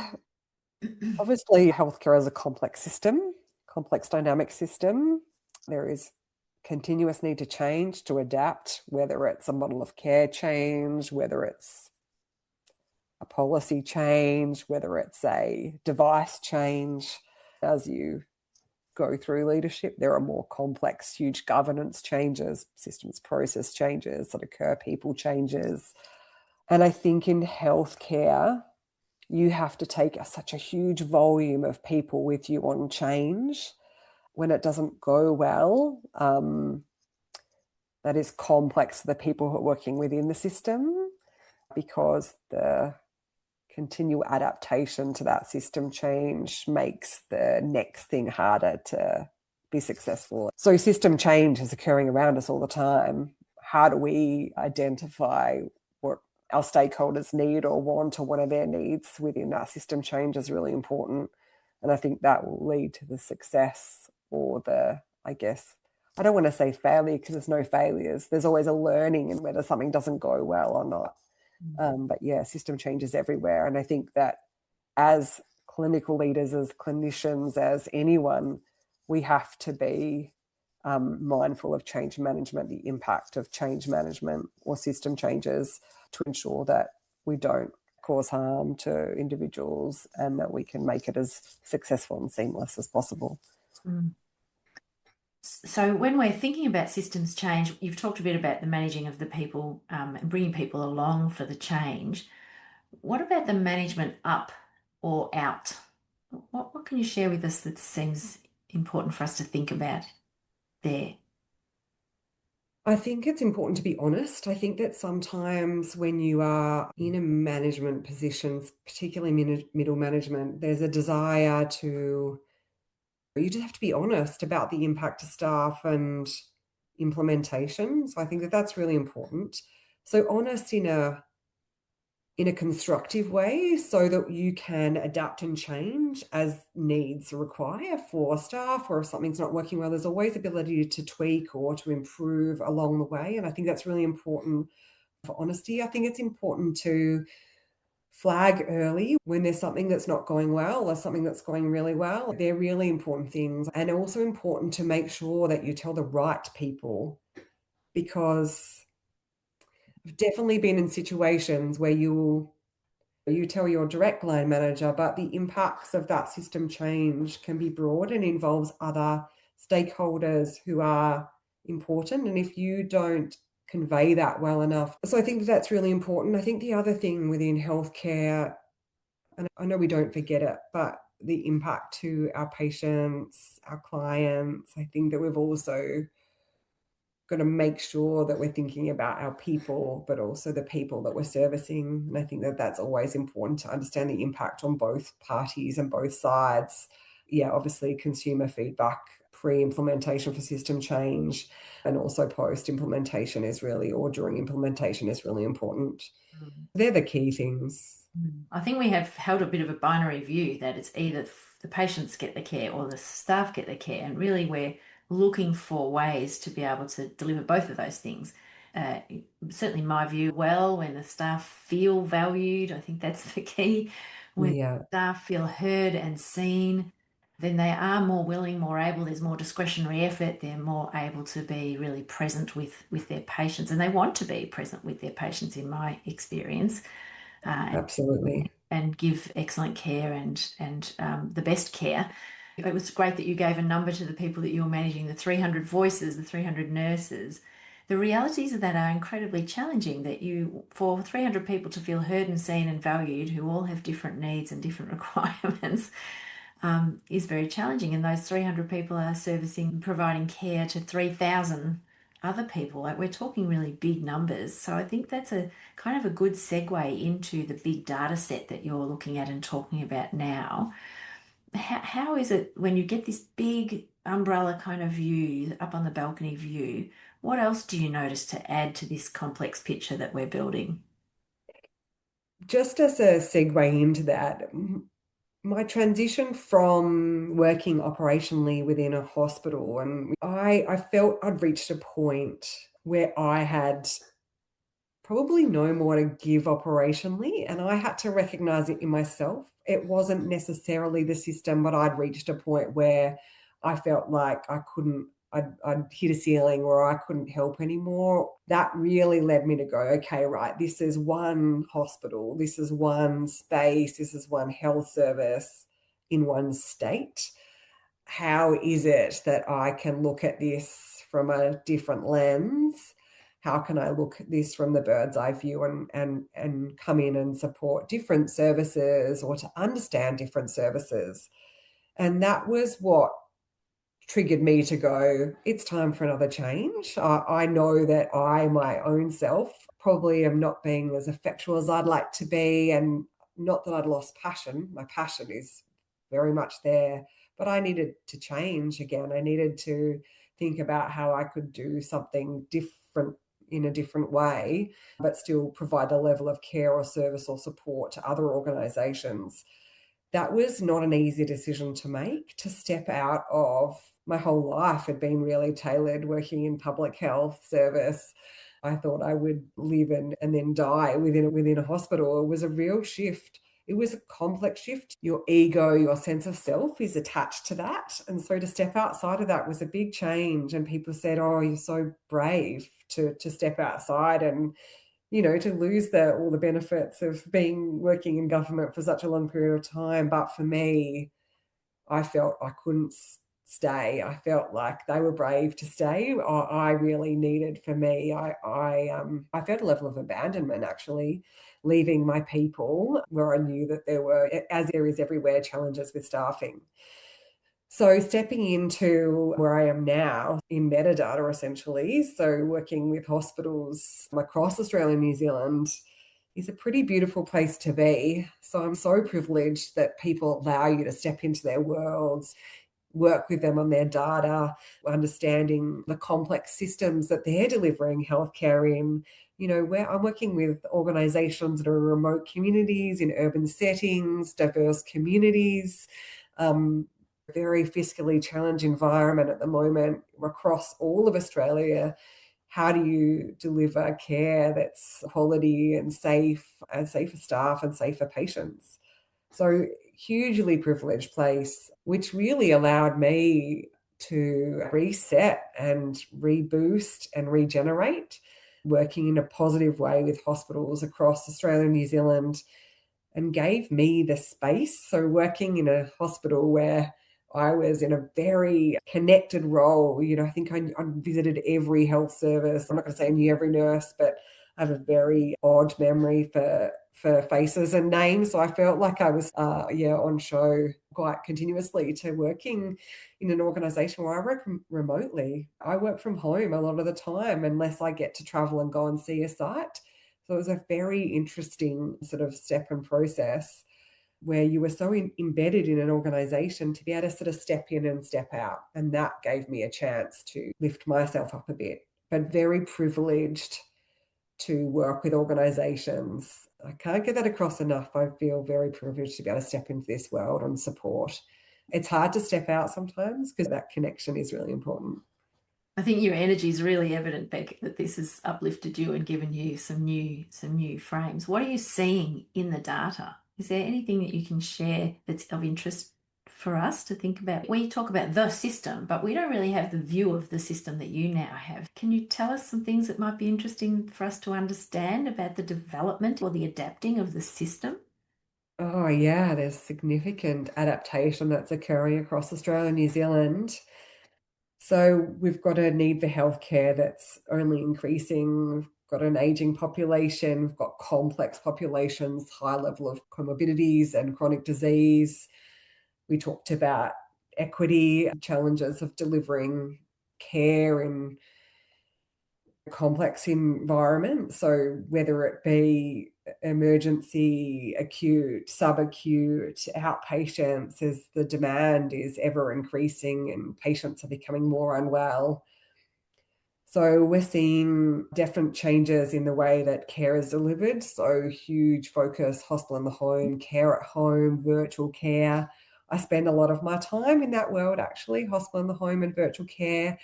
[SPEAKER 2] obviously healthcare is a complex system, complex dynamic system. There is continuous need to change, to adapt, whether it's a model of care change, whether it's a policy change, whether it's a device change. As you go through leadership, there are more complex, huge governance changes, systems process changes that occur, people changes. And I think in healthcare, you have to take such a huge volume of people with you on change. When it doesn't go well, that is complex for the people who are working within the system, because the continual adaptation to that system change makes the next thing harder to be successful. So system change is occurring around us all the time. How do we identify what our stakeholders need or want, or what are their needs within that system change is really important. And I think that will lead to the success, or the, I guess, I don't want to say failure because there's no failures. There's always a learning in whether something doesn't go well or not. But yeah, system changes everywhere. And I think that as clinical leaders, as clinicians, as anyone, we have to be mindful of change management, the impact of change management or system changes, to ensure that we don't cause harm to individuals and that we can make it as successful and seamless as possible.
[SPEAKER 1] So when we're thinking about systems change, you've talked a bit about the managing of the people and bringing people along for the change. What about the management up or out? What can you share with us that seems important for us to think about there?
[SPEAKER 2] I think it's important to be honest. I think that sometimes when you are in a management position, particularly middle management, there's a desire to You just have to be honest about the impact to staff and implementation. So I think that that's really important. So honest in a constructive way so that you can adapt and change as needs require for staff, or if something's not working well, there's always ability to tweak or to improve along the way. And I think that's really important for honesty. I think it's important to flag early when there's something that's not going well or something that's going really well. They're really important things, and also important to make sure that you tell the right people, because I've definitely been in situations where you tell your direct line manager, but the impacts of that system change can be broad and involves other stakeholders who are important. And if you don't convey that well enough, so I think that's really important. I think the other thing within healthcare, and I know we don't forget it, but the impact to our patients, our clients, I think that we've also got to make sure that we're thinking about our people, but also the people that we're servicing. And I think that that's always important to understand the impact on both parties and both sides. Yeah, obviously consumer feedback pre-implementation for system change, and also post-implementation is really, or during implementation is really important. They're the key things.
[SPEAKER 1] I think we have held a bit of a binary view that it's either the patients get the care or the staff get the care, and really we're looking for ways to be able to deliver both of those things. Certainly my view, well, when the staff feel valued, I think that's the key. When staff feel heard and seen, then they are more willing, more able, there's more discretionary effort, they're more able to be really present with their patients, and they want to be present with their patients in my experience.
[SPEAKER 2] Absolutely.
[SPEAKER 1] And give excellent care and the best care. It was great that you gave a number to the people that you were managing, the 300 voices, the 300 nurses. The realities of that are incredibly challenging, that for 300 people to feel heard and seen and valued, who all have different needs and different requirements, is very challenging. And those 300 people are servicing, providing care to 3,000 other people. Like, we're talking really big numbers. So I think that's a kind of a good segue into the big data set that you're looking at and talking about now. How is it when you get this big umbrella kind of view, up on the balcony view, what else do you notice to add to this complex picture that we're building?
[SPEAKER 2] Just as a segue into that, my transition from working operationally within a hospital, and I felt I'd reached a point where I had probably no more to give operationally, and I had to recognize it in myself. It wasn't necessarily the system, but I'd reached a point where I felt like I'd hit a ceiling or I couldn't help anymore. That really led me to go, okay, right, this is one hospital, this is one space, this is one health service in one state. How is it that I can look at this from a different lens? How can I look at this from the bird's eye view and come in and support different services, or to understand different services? And that was what triggered me to go, it's time for another change. I know that I, my own self, probably am not being as effectual as I'd like to be, and not that I'd lost passion. My passion is very much there, but I needed to change again. I needed to think about how I could do something different in a different way, but still provide the level of care or service or support to other organisations. That was not an easy decision to make, to step out of my whole life had been really tailored working in public health service. I thought I would live and then die within a hospital. It was a real shift. It was a complex shift. Your ego, your sense of self is attached to that. And so to step outside of that was a big change. And people said, oh, you're so brave to step outside and, to lose all the benefits of working in government for such a long period of time. But for me, I felt I couldn't stay. I felt like they were brave to stay. I really needed, for me, I felt a level of abandonment, actually, leaving my people where I knew that there were, as there is everywhere, challenges with staffing. So stepping into where I am now in metadata, essentially, so working with hospitals across Australia and New Zealand, is a pretty beautiful place to be. So I'm so privileged that people allow you to step into their worlds. work with them on their data, understanding the complex systems that they're delivering healthcare in. Where I'm working with organizations that are in remote communities, in urban settings, diverse communities, very fiscally challenged environment at the moment across all of Australia. How do you deliver care that's quality and safe for staff and safe for patients? So hugely privileged place, which really allowed me to reset and reboost and regenerate, working in a positive way with hospitals across Australia and New Zealand, and gave me the space. So working in a hospital where I was in a very connected role, I think I visited every health service. I'm not going to say I knew every nurse, but I have a very odd memory for faces and names. So I felt like I was, on show quite continuously, to working in an organisation where I work remotely. I work from home a lot of the time, unless I get to travel and go and see a site. So it was a very interesting sort of step and process where you were so embedded in an organization to be able to sort of step in and step out. And that gave me a chance to lift myself up a bit, but very privileged to work with organizations. I can't get that across enough. I feel very privileged to be able to step into this world and support. It's hard to step out sometimes because that connection is really important.
[SPEAKER 1] I think your energy is really evident, Beck, that this has uplifted you and given you some new frames. What are you seeing in the data? Is there anything that you can share that's of interest for us to think about? We talk about the system, but we don't really have the view of the system that you now have. Can you tell us some things that might be interesting for us to understand about the development or the adapting of the system?
[SPEAKER 2] Oh, yeah, there's significant adaptation that's occurring across Australia and New Zealand. So we've got a need for healthcare that's only increasing. We've got an aging population. We've got complex populations, high level of comorbidities and chronic disease. We talked about equity, challenges of delivering care in complex environment. So whether it be emergency, acute, subacute, outpatients, as the demand is ever increasing and patients are becoming more unwell. So we're seeing different changes in the way that care is delivered. So huge focus, hospital in the home, care at home, virtual care. I spend a lot of my time in that world, actually, hospital in the home and virtual care,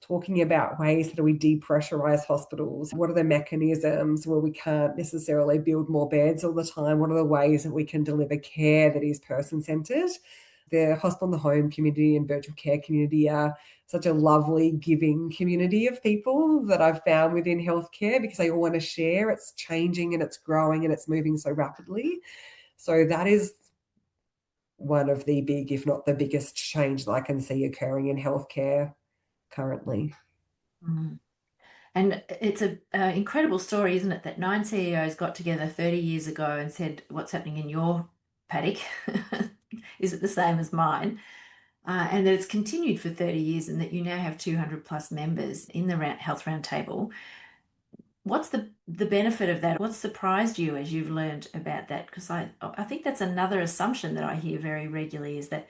[SPEAKER 2] talking about ways that we depressurize hospitals. What are the mechanisms where we can't necessarily build more beds all the time? What are the ways that we can deliver care that is person-centered? The hospital in the home community and virtual care community are such a lovely, giving community of people that I've found within healthcare, because they all want to share. It's changing and it's growing and it's moving so rapidly. So that is one of the big, if not the biggest change that I can see occurring in healthcare currently.
[SPEAKER 1] Mm. And it's an incredible story, isn't it, that 9 CEOs got together 30 years ago and said, what's happening in your paddock? Is it the same as mine? And that it's continued for 30 years, and that you now have 200 plus members in the Health Roundtable. What's the benefit of that? What's surprised you as you've learned about that? Because I think that's another assumption that I hear very regularly, is that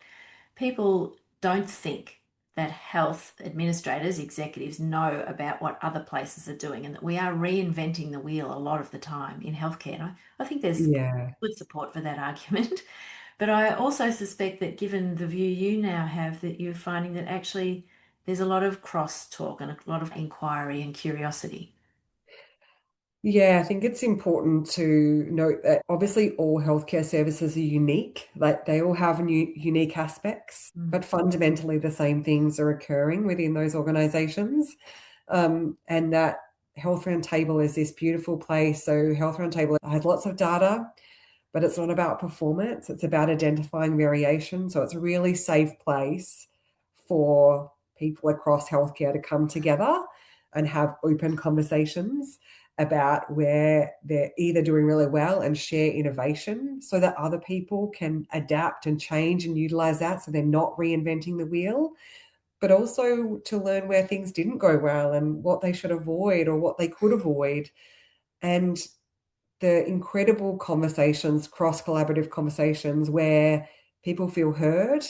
[SPEAKER 1] people don't think that health administrators, executives know about what other places are doing, and that we are reinventing the wheel a lot of the time in healthcare. And I think there's
[SPEAKER 2] Yeah.
[SPEAKER 1] good support for that argument. But I also suspect that, given the view you now have, that you're finding that actually there's a lot of cross-talk and a lot of inquiry and curiosity.
[SPEAKER 2] Yeah, I think it's important to note that obviously all healthcare services are unique. Like, they all have unique aspects,
[SPEAKER 1] Mm.
[SPEAKER 2] but fundamentally the same things are occurring within those organizations. And that Health Roundtable is this beautiful place. So Health Roundtable has lots of data, but it's not about performance. It's about identifying variation. So it's a really safe place for people across healthcare to come together and have open conversations about where they're either doing really well and share innovation so that other people can adapt and change and utilize that, so they're not reinventing the wheel, but also to learn where things didn't go well and what they should avoid or what they could avoid. And the incredible conversations, cross-collaborative conversations, where people feel heard,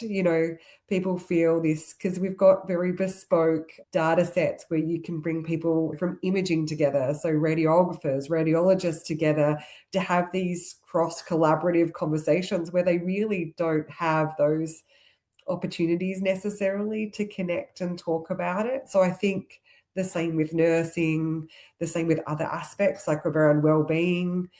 [SPEAKER 2] people feel this, because we've got very bespoke data sets where you can bring people from imaging together, so radiographers, radiologists together, to have these cross collaborative conversations where they really don't have those opportunities necessarily to connect and talk about it. So I think the same with nursing, the same with other aspects like around wellbeing,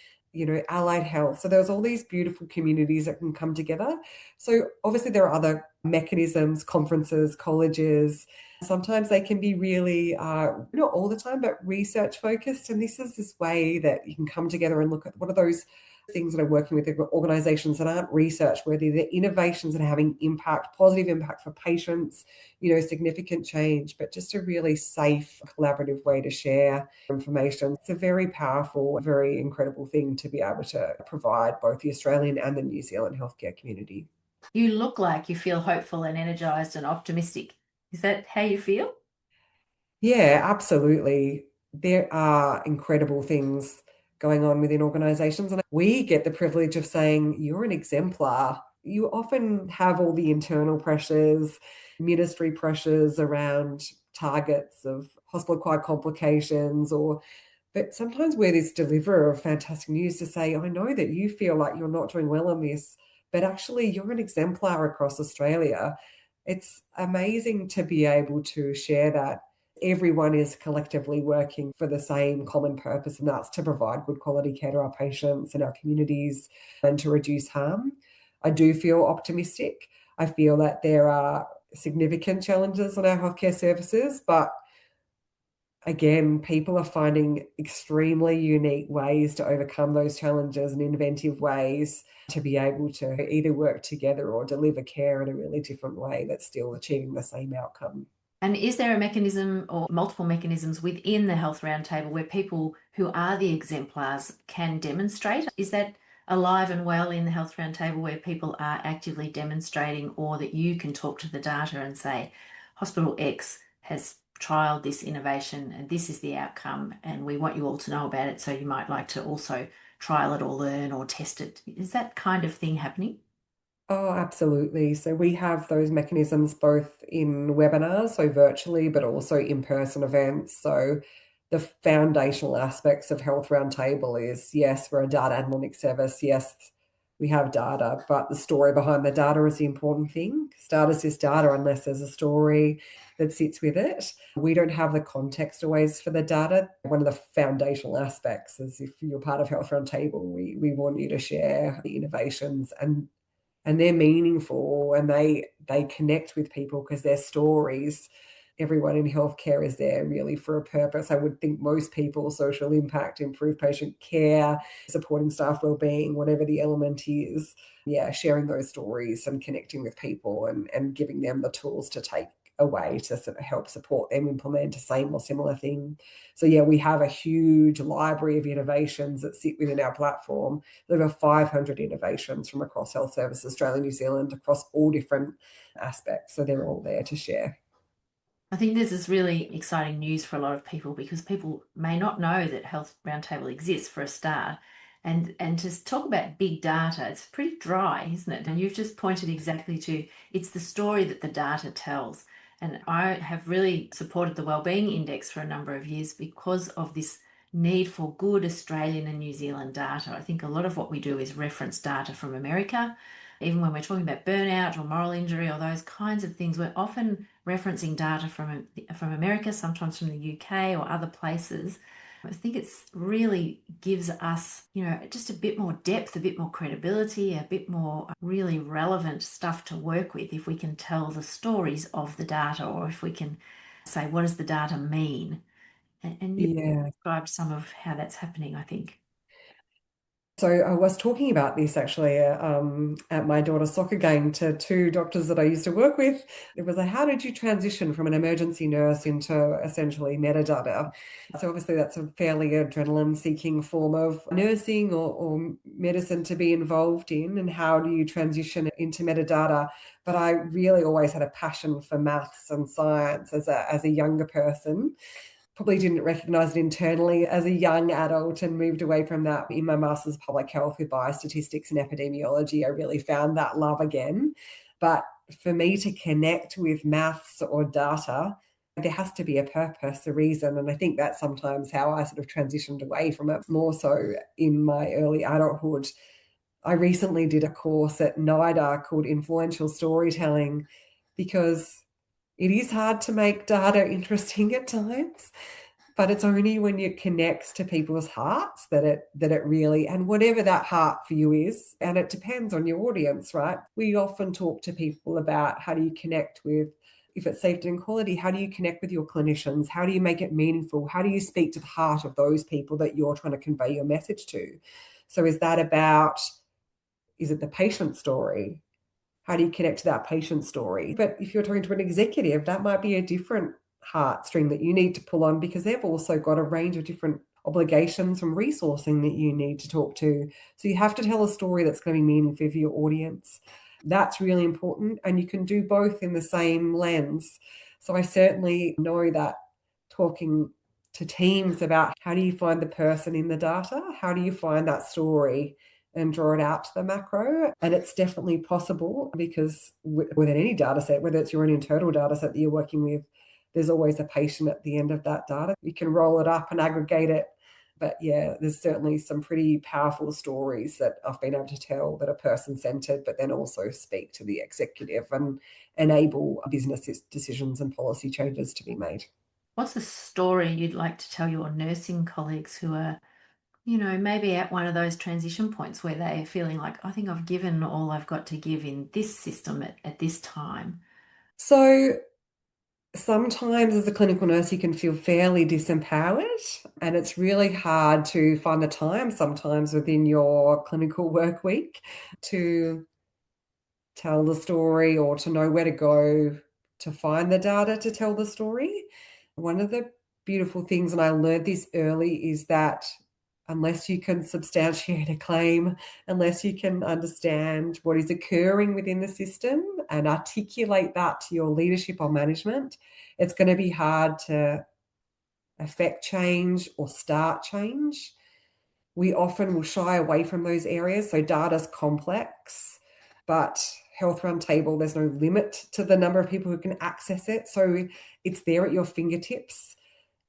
[SPEAKER 2] allied health. So there's all these beautiful communities that can come together. So obviously there are other mechanisms, conferences, colleges. Sometimes they can be really, not all the time, but research focused. And this is this way that you can come together and look at what are those things that are working with organizations that aren't research worthy, they're innovations that are having impact, positive impact for patients, significant change, but just a really safe, collaborative way to share information. It's a very powerful, very incredible thing to be able to provide both the Australian and the New Zealand healthcare community.
[SPEAKER 1] You look like you feel hopeful and energized and optimistic. Is that how you feel?
[SPEAKER 2] Yeah, absolutely. There are incredible things going on within organizations, and we get the privilege of saying, you're an exemplar. You often have all the internal pressures, ministry pressures around targets of hospital-acquired complications, but sometimes we're this deliverer of fantastic news to say, I know that you feel like you're not doing well on this, but actually you're an exemplar across Australia. It's amazing to be able to share that everyone is collectively working for the same common purpose, and that's to provide good quality care to our patients and our communities and to reduce harm. I do feel optimistic. I feel that there are significant challenges on our healthcare services, but again, people are finding extremely unique ways to overcome those challenges and inventive ways to be able to either work together or deliver care in a really different way that's still achieving the same outcome.
[SPEAKER 1] And is there a mechanism or multiple mechanisms within the Health Roundtable where people who are the exemplars can demonstrate? Is that alive and well in the Health Roundtable where people are actively demonstrating, or that you can talk to the data and say, Hospital X has trialed this innovation and this is the outcome, and we want you all to know about it, so you might like to also trial it or learn or test it? Is that kind of thing happening?
[SPEAKER 2] Oh, absolutely. So we have those mechanisms both in webinars, so virtually, but also in-person events. So the foundational aspects of Health Roundtable is, yes, we're a data analytics service. Yes, we have data, but the story behind the data is the important thing. Data is just data unless there's a story that sits with it. We don't have the context always for the data. One of the foundational aspects is, if you're part of Health Roundtable, we want you to share the innovations, and they're meaningful, and they connect with people because their stories. Everyone in healthcare is there really for a purpose. I would think most people, social impact, improve patient care, supporting staff wellbeing, whatever the element is. Yeah, sharing those stories and connecting with people and giving them the tools to take away to sort of help support them implement a same or similar thing. So yeah, we have a huge library of innovations that sit within our platform. There are 500 innovations from across health services, Australia, New Zealand, across all different aspects. So they're all there to share.
[SPEAKER 1] I think this is really exciting news for a lot of people, because people may not know that Health Roundtable exists, for a start. And to talk about big data, it's pretty dry, isn't it? And you've just pointed exactly to, it's the story that the data tells. And I have really supported the Wellbeing Index for a number of years because of this need for good Australian and New Zealand data. I think a lot of what we do is reference data from America. Even when we're talking about burnout or moral injury or those kinds of things, we're often referencing data from America, sometimes from the UK or other places. I think it's really gives us, just a bit more depth, a bit more credibility, a bit more really relevant stuff to work with if we can tell the stories of the data, or if we can say, what does the data mean? And you
[SPEAKER 2] Yeah.
[SPEAKER 1] described some of how that's happening, I think.
[SPEAKER 2] So I was talking about this actually at my daughter's soccer game to two doctors that I used to work with. It was how did you transition from an emergency nurse into essentially metadata? So obviously that's a fairly adrenaline-seeking form of nursing or medicine to be involved in. And how do you transition into metadata? But I really always had a passion for maths and science as a younger person. probably didn't recognize it internally as a young adult and moved away from that. In my Master's of Public Health with biostatistics and epidemiology, I really found that love again. But for me to connect with maths or data, there has to be a purpose, a reason. And I think that's sometimes how I sort of transitioned away from it, more so in my early adulthood. I recently did a course at NIDA called Influential Storytelling, because it is hard to make data interesting at times, but it's only when it connects to people's hearts that it really, and whatever that heart for you is, and it depends on your audience, right? We often talk to people about how do you connect with, if it's safety and quality, how do you connect with your clinicians? How do you make it meaningful? How do you speak to the heart of those people that you're trying to convey your message to? So is it the patient story? How do you connect to that patient story? But if you're talking to an executive, that might be a different heartstring that you need to pull on, because they've also got a range of different obligations from resourcing that you need to talk to. So you have to tell a story that's going to be meaningful for your audience. That's really important. And you can do both in the same lens. So I certainly know that talking to teams about how do you find the person in the data? How do you find that story and draw it out to the macro? And it's definitely possible, because within any data set, whether it's your own internal data set that you're working with, there's always a patient at the end of that data. You can roll it up and aggregate it. But yeah, there's certainly some pretty powerful stories that I've been able to tell that are person-centered, but then also speak to the executive and enable business decisions and policy changes to be made.
[SPEAKER 1] What's a story you'd like to tell your nursing colleagues who are, maybe at one of those transition points where they're feeling like, I think I've given all I've got to give in this system at this time?
[SPEAKER 2] So sometimes as a clinical nurse, you can feel fairly disempowered, and it's really hard to find the time sometimes within your clinical work week to tell the story or to know where to go to find the data to tell the story. One of the beautiful things, and I learned this early, is that unless you can substantiate a claim, unless you can understand what is occurring within the system and articulate that to your leadership or management, it's going to be hard to affect change or start change. We often will shy away from those areas. So data's complex, but Health Roundtable, there's no limit to the number of people who can access it. So it's there at your fingertips.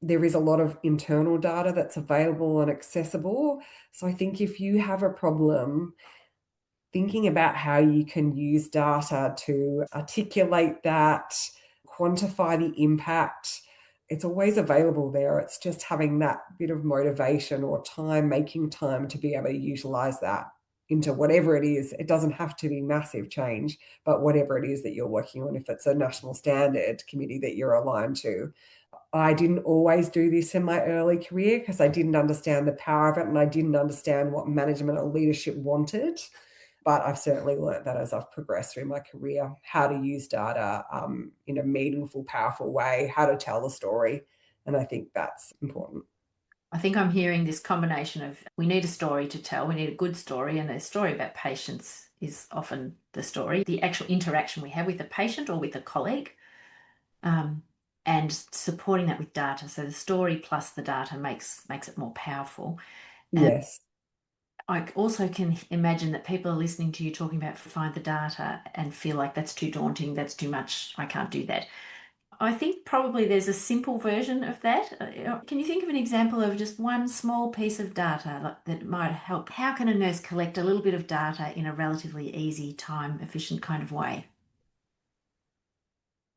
[SPEAKER 2] There is a lot of internal data that's available and accessible. So I think if you have a problem, thinking about how you can use data to articulate that, quantify the impact, it's always available there. It's just having that bit of motivation or time, making time to be able to utilize that into whatever it is. It doesn't have to be massive change, but whatever it is that you're working on, if it's a national standard committee that you're aligned to. I didn't always do this in my early career because I didn't understand the power of it, and I didn't understand what management or leadership wanted. But I've certainly learned that as I've progressed through my career, how to use data in a meaningful, powerful way, how to tell the story. And I think that's important.
[SPEAKER 1] I think I'm hearing this combination of, we need a story to tell, we need a good story, and a story about patients is often the story, the actual interaction we have with the patient or with a colleague, and supporting that with data. So the story plus the data makes it more powerful.
[SPEAKER 2] Yes.
[SPEAKER 1] I also can imagine that people are listening to you talking about find the data and feel like that's too daunting, that's too much, I can't do that. I think probably there's a simple version of that. Can you think of an example of just one small piece of data that might help? How can a nurse collect a little bit of data in a relatively easy, time efficient kind of way?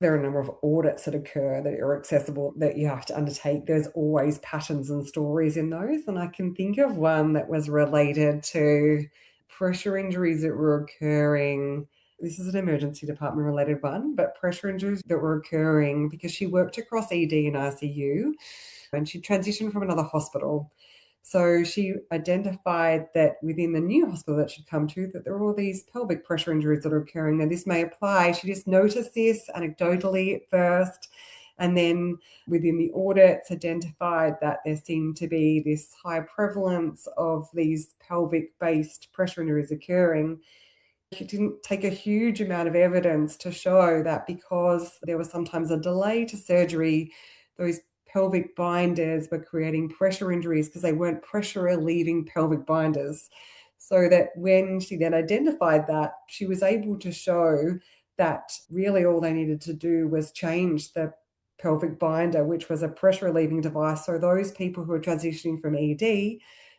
[SPEAKER 2] There are a number of audits that occur that are accessible that you have to undertake. There's always patterns and stories in those. And I can think of one that was related to pressure injuries that were occurring. This is an emergency department related one, but pressure injuries that were occurring because she worked across ED and ICU, and she transitioned from another hospital. So she identified that within the new hospital that she'd come to, that there were all these pelvic pressure injuries that are occurring. Now, this may apply. She just noticed this anecdotally at first, and then within the audits identified that there seemed to be this high prevalence of these pelvic-based pressure injuries occurring. It didn't take a huge amount of evidence to show that because there was sometimes a delay to surgery, those pelvic binders were creating pressure injuries because they weren't pressure relieving pelvic binders. So that when she then identified that, she was able to show that really all they needed to do was change the pelvic binder, which was a pressure relieving device. So those people who are transitioning from ED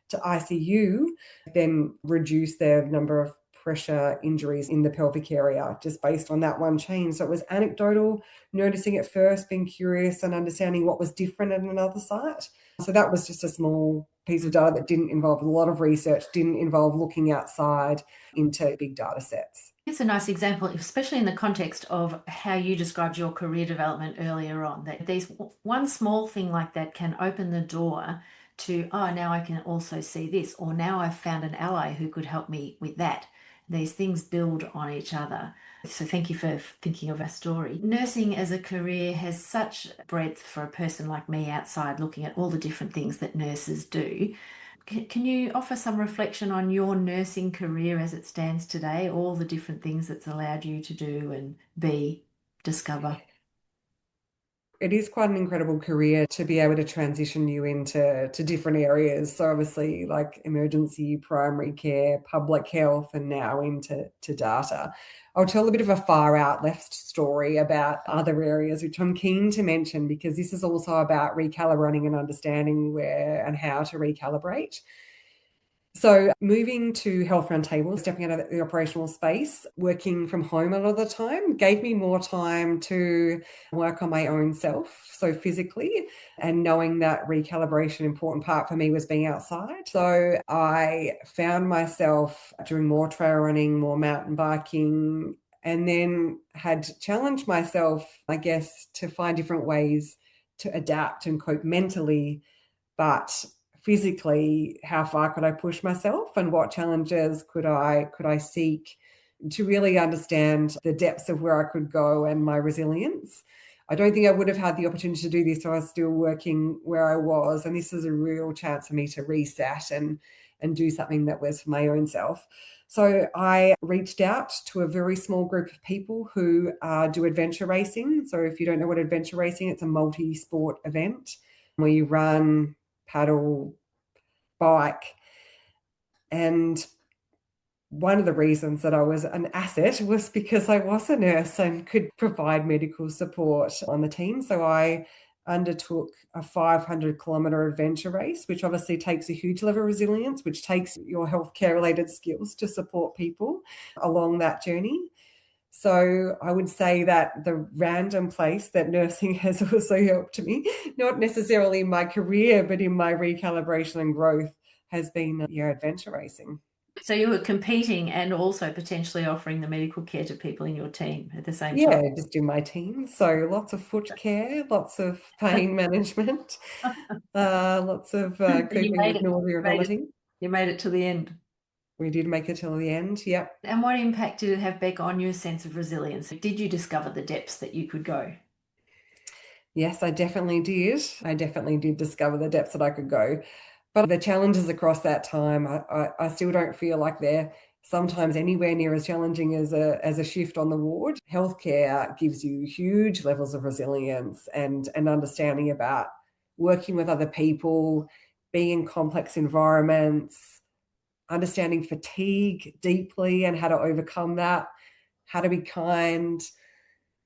[SPEAKER 2] to ICU then reduce their number of pressure injuries in the pelvic area just based on that one change. So it was anecdotal, noticing it first, being curious and understanding what was different at another site. So that was just a small piece of data that didn't involve a lot of research, didn't involve looking outside into big data sets.
[SPEAKER 1] It's a nice example, especially in the context of how you described your career development earlier on, that these one small thing like that can open the door to, oh, now I can also see this, or now I've found an ally who could help me with that. These things build on each other. So thank you for thinking of our story. Nursing as a career has such breadth for a person like me outside looking at all the different things that nurses do. Can you offer some reflection on your nursing career as it stands today, all the different things it's allowed you to do and discover?
[SPEAKER 2] It is quite an incredible career to be able to transition you into different areas. So obviously like emergency, primary care, public health, and now into data. I'll tell a bit of a far out left story about other areas, which I'm keen to mention because this is also about recalibrating and understanding where and how to recalibrate. So moving to Health Roundtable, stepping out of the operational space, working from home a lot of the time, gave me more time to work on my own self, so physically, and knowing that recalibration, important part for me was being outside. So I found myself doing more trail running, more mountain biking, and then had challenged myself, I guess, to find different ways to adapt and cope mentally, but physically, how far could I push myself and what challenges could I seek to really understand the depths of where I could go and my resilience. I don't think I would have had the opportunity to do this if I was still working where I was. And this is a real chance for me to reset and do something that was for my own self. So I reached out to a very small group of people who do adventure racing. So if you don't know what adventure racing, it's a multi-sport event where you run, paddle, bike. And one of the reasons that I was an asset was because I was a nurse and could provide medical support on the team. So I undertook a 500-kilometre adventure race, which obviously takes a huge level of resilience, which takes your healthcare related skills to support people along that journey. So I would say that the random place that nursing has also helped me, not necessarily in my career, but in my recalibration and growth, has been adventure racing.
[SPEAKER 1] So you were competing and also potentially offering the medical care to people in your team at the same time.
[SPEAKER 2] Yeah, just in my team. So lots of foot care, lots of pain management, lots of
[SPEAKER 1] You
[SPEAKER 2] coping
[SPEAKER 1] made
[SPEAKER 2] with
[SPEAKER 1] it.
[SPEAKER 2] nausea and vomiting.
[SPEAKER 1] You made it to the end.
[SPEAKER 2] We did make it till the end. Yep.
[SPEAKER 1] And what impact did it have, Beck, on your sense of resilience? Did you discover the depths that you could go?
[SPEAKER 2] Yes, I definitely did. I definitely did discover the depths that I could go. But the challenges across that time, I still don't feel like they're sometimes anywhere near as challenging as a shift on the ward. Healthcare gives you huge levels of resilience and understanding about working with other people, being in complex environments, understanding fatigue deeply and how to overcome that, how to be kind,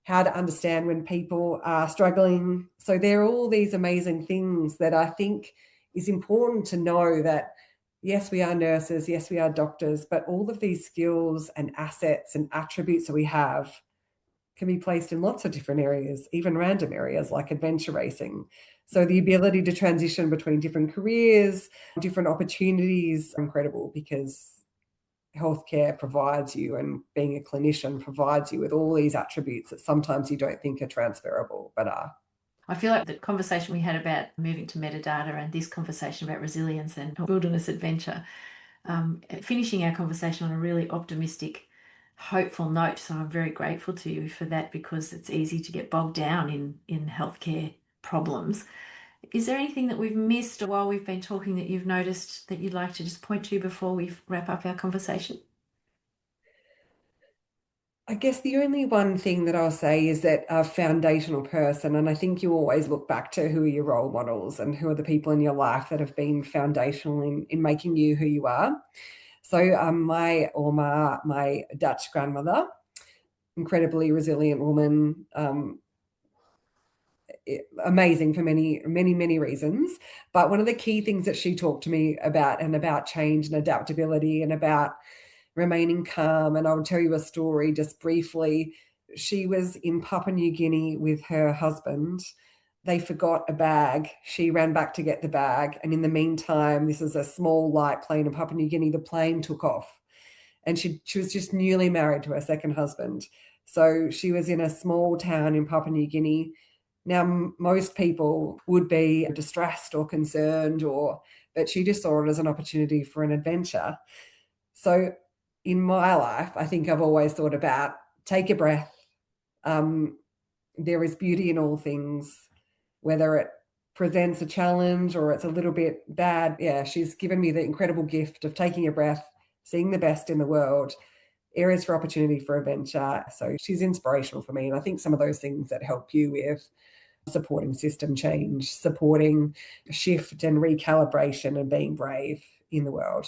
[SPEAKER 2] how to understand when people are struggling. So there are all these amazing things that I think is important to know that, yes, we are nurses, yes, we are doctors, but all of these skills and assets and attributes that we have can be placed in lots of different areas, even random areas like adventure racing. So the ability to transition between different careers, different opportunities are incredible because healthcare provides you and being a clinician provides you with all these attributes that sometimes you don't think are transferable, but are.
[SPEAKER 1] I feel like the conversation we had about moving to metadata and this conversation about resilience and wilderness adventure, finishing our conversation on a really optimistic, hopeful note. So I'm very grateful to you for that because it's easy to get bogged down in healthcare problems. Is there anything that we've missed while we've been talking that you've noticed that you'd like to just point to before we wrap up our conversation?
[SPEAKER 2] I guess the only one thing that I'll say is that a foundational person, and I think you always look back to who are your role models and who are the people in your life that have been foundational in making you who you are. So my Oma, my Dutch grandmother, incredibly resilient woman, amazing for many, many, many reasons. But one of the key things that she talked to me about, and about change and adaptability and about remaining calm. And I'll tell you a story just briefly. She was in Papua New Guinea with her husband. They forgot a bag. She ran back to get the bag. And in the meantime, this is a small light plane in Papua New Guinea, the plane took off. And she was just newly married to her second husband. So she was in a small town in Papua New Guinea. Now, most people would be distressed or concerned, but she just saw it as an opportunity for an adventure. So in my life, I think I've always thought about take a breath. There is beauty in all things, whether it presents a challenge or it's a little bit bad. Yeah, she's given me the incredible gift of taking a breath, seeing the best in the world, areas for opportunity for adventure. So she's inspirational for me. And I think some of those things that help you with supporting system change, supporting shift and recalibration and being brave in the world.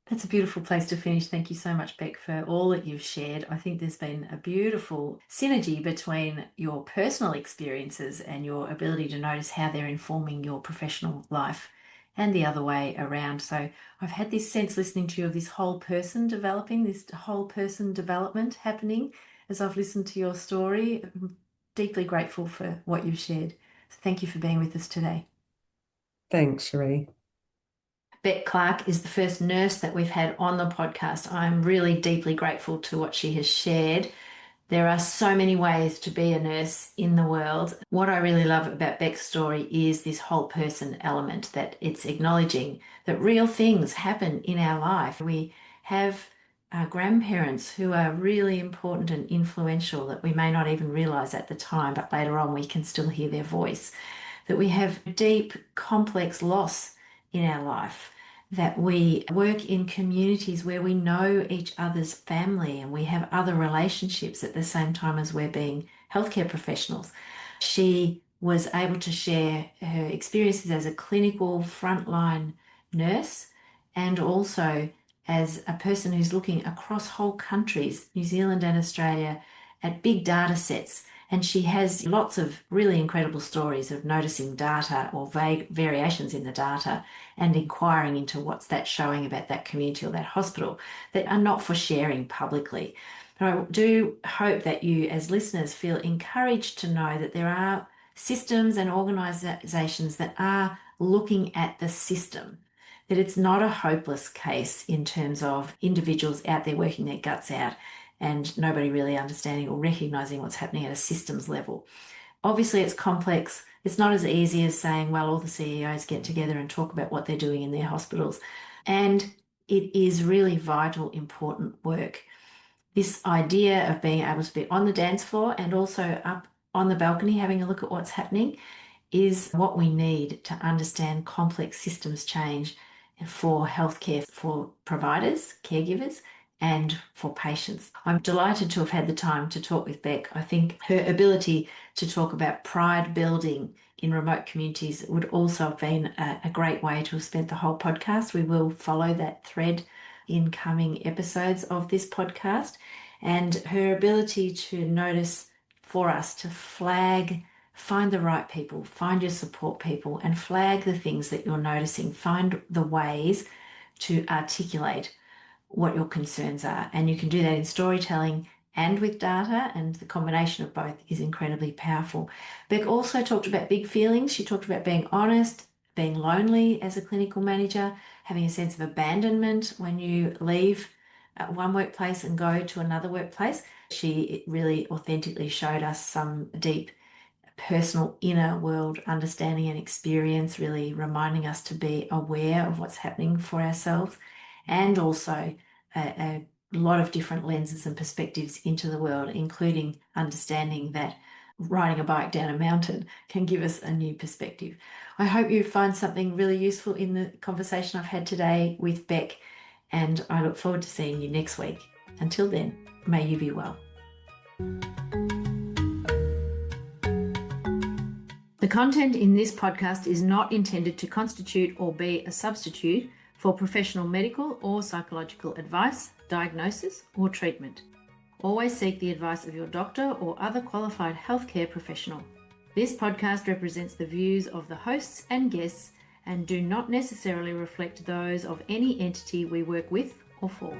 [SPEAKER 1] That's a beautiful place to finish. Thank you so much, Beck, for all that you've shared. I think there's been a beautiful synergy between your personal experiences and your ability to notice how they're informing your professional life and the other way around. So I've had this sense listening to you of this whole person developing, this whole person development happening as I've listened to your story. I'm deeply grateful for what you've shared. So thank you for being with us today.
[SPEAKER 2] Thanks, Sharee.
[SPEAKER 1] Rebecca Clarke is the first nurse that we've had on the podcast. I'm really deeply grateful to what she has shared. There are so many ways to be a nurse in the world. What I really love about Beck's story is this whole person element, that it's acknowledging that real things happen in our life. We have grandparents who are really important and influential that we may not even realize at the time, but later on we can still hear their voice. That we have deep, complex loss in our life, that we work in communities where we know each other's family and we have other relationships at the same time as we're being healthcare professionals. She was able to share her experiences as a clinical frontline nurse and also as a person who's looking across whole countries, New Zealand and Australia, at big data sets. And she has lots of really incredible stories of noticing data or vague variations in the data and inquiring into what's that showing about that community or that hospital that are not for sharing publicly. But I do hope that you as listeners feel encouraged to know that there are systems and organisations that are looking at the system, that it's not a hopeless case in terms of individuals out there working their guts out and nobody really understanding or recognising what's happening at a systems level. Obviously, it's complex. It's not as easy as saying, well, all the CEOs get together and talk about what they're doing in their hospitals. And it is really vital, important work. This idea of being able to be on the dance floor and also up on the balcony having a look at what's happening is what we need to understand complex systems change for healthcare, for providers, caregivers, and for patients. I'm delighted to have had the time to talk with Beck. I think her ability to talk about pride building in remote communities would also have been a great way to have spent the whole podcast. We will follow that thread in coming episodes of this podcast. And her ability to notice for us to flag, find the right people, find your support people, and flag the things that you're noticing. Find the ways to articulate what your concerns are. And you can do that in storytelling and with data, and the combination of both is incredibly powerful. Beck also talked about big feelings. She talked about being honest, being lonely as a clinical manager, having a sense of abandonment when you leave one workplace and go to another workplace. She really authentically showed us some deep personal inner world understanding and experience, really reminding us to be aware of what's happening for ourselves, and also a lot of different lenses and perspectives into the world, including understanding that riding a bike down a mountain can give us a new perspective. I hope you find something really useful in the conversation I've had today with Beck, and I look forward to seeing you next week. Until then, may you be well. The content in this podcast is not intended to constitute or be a substitute for professional medical or psychological advice, diagnosis, or treatment. Always seek the advice of your doctor or other qualified healthcare professional. This podcast represents the views of the hosts and guests and do not necessarily reflect those of any entity we work with or for.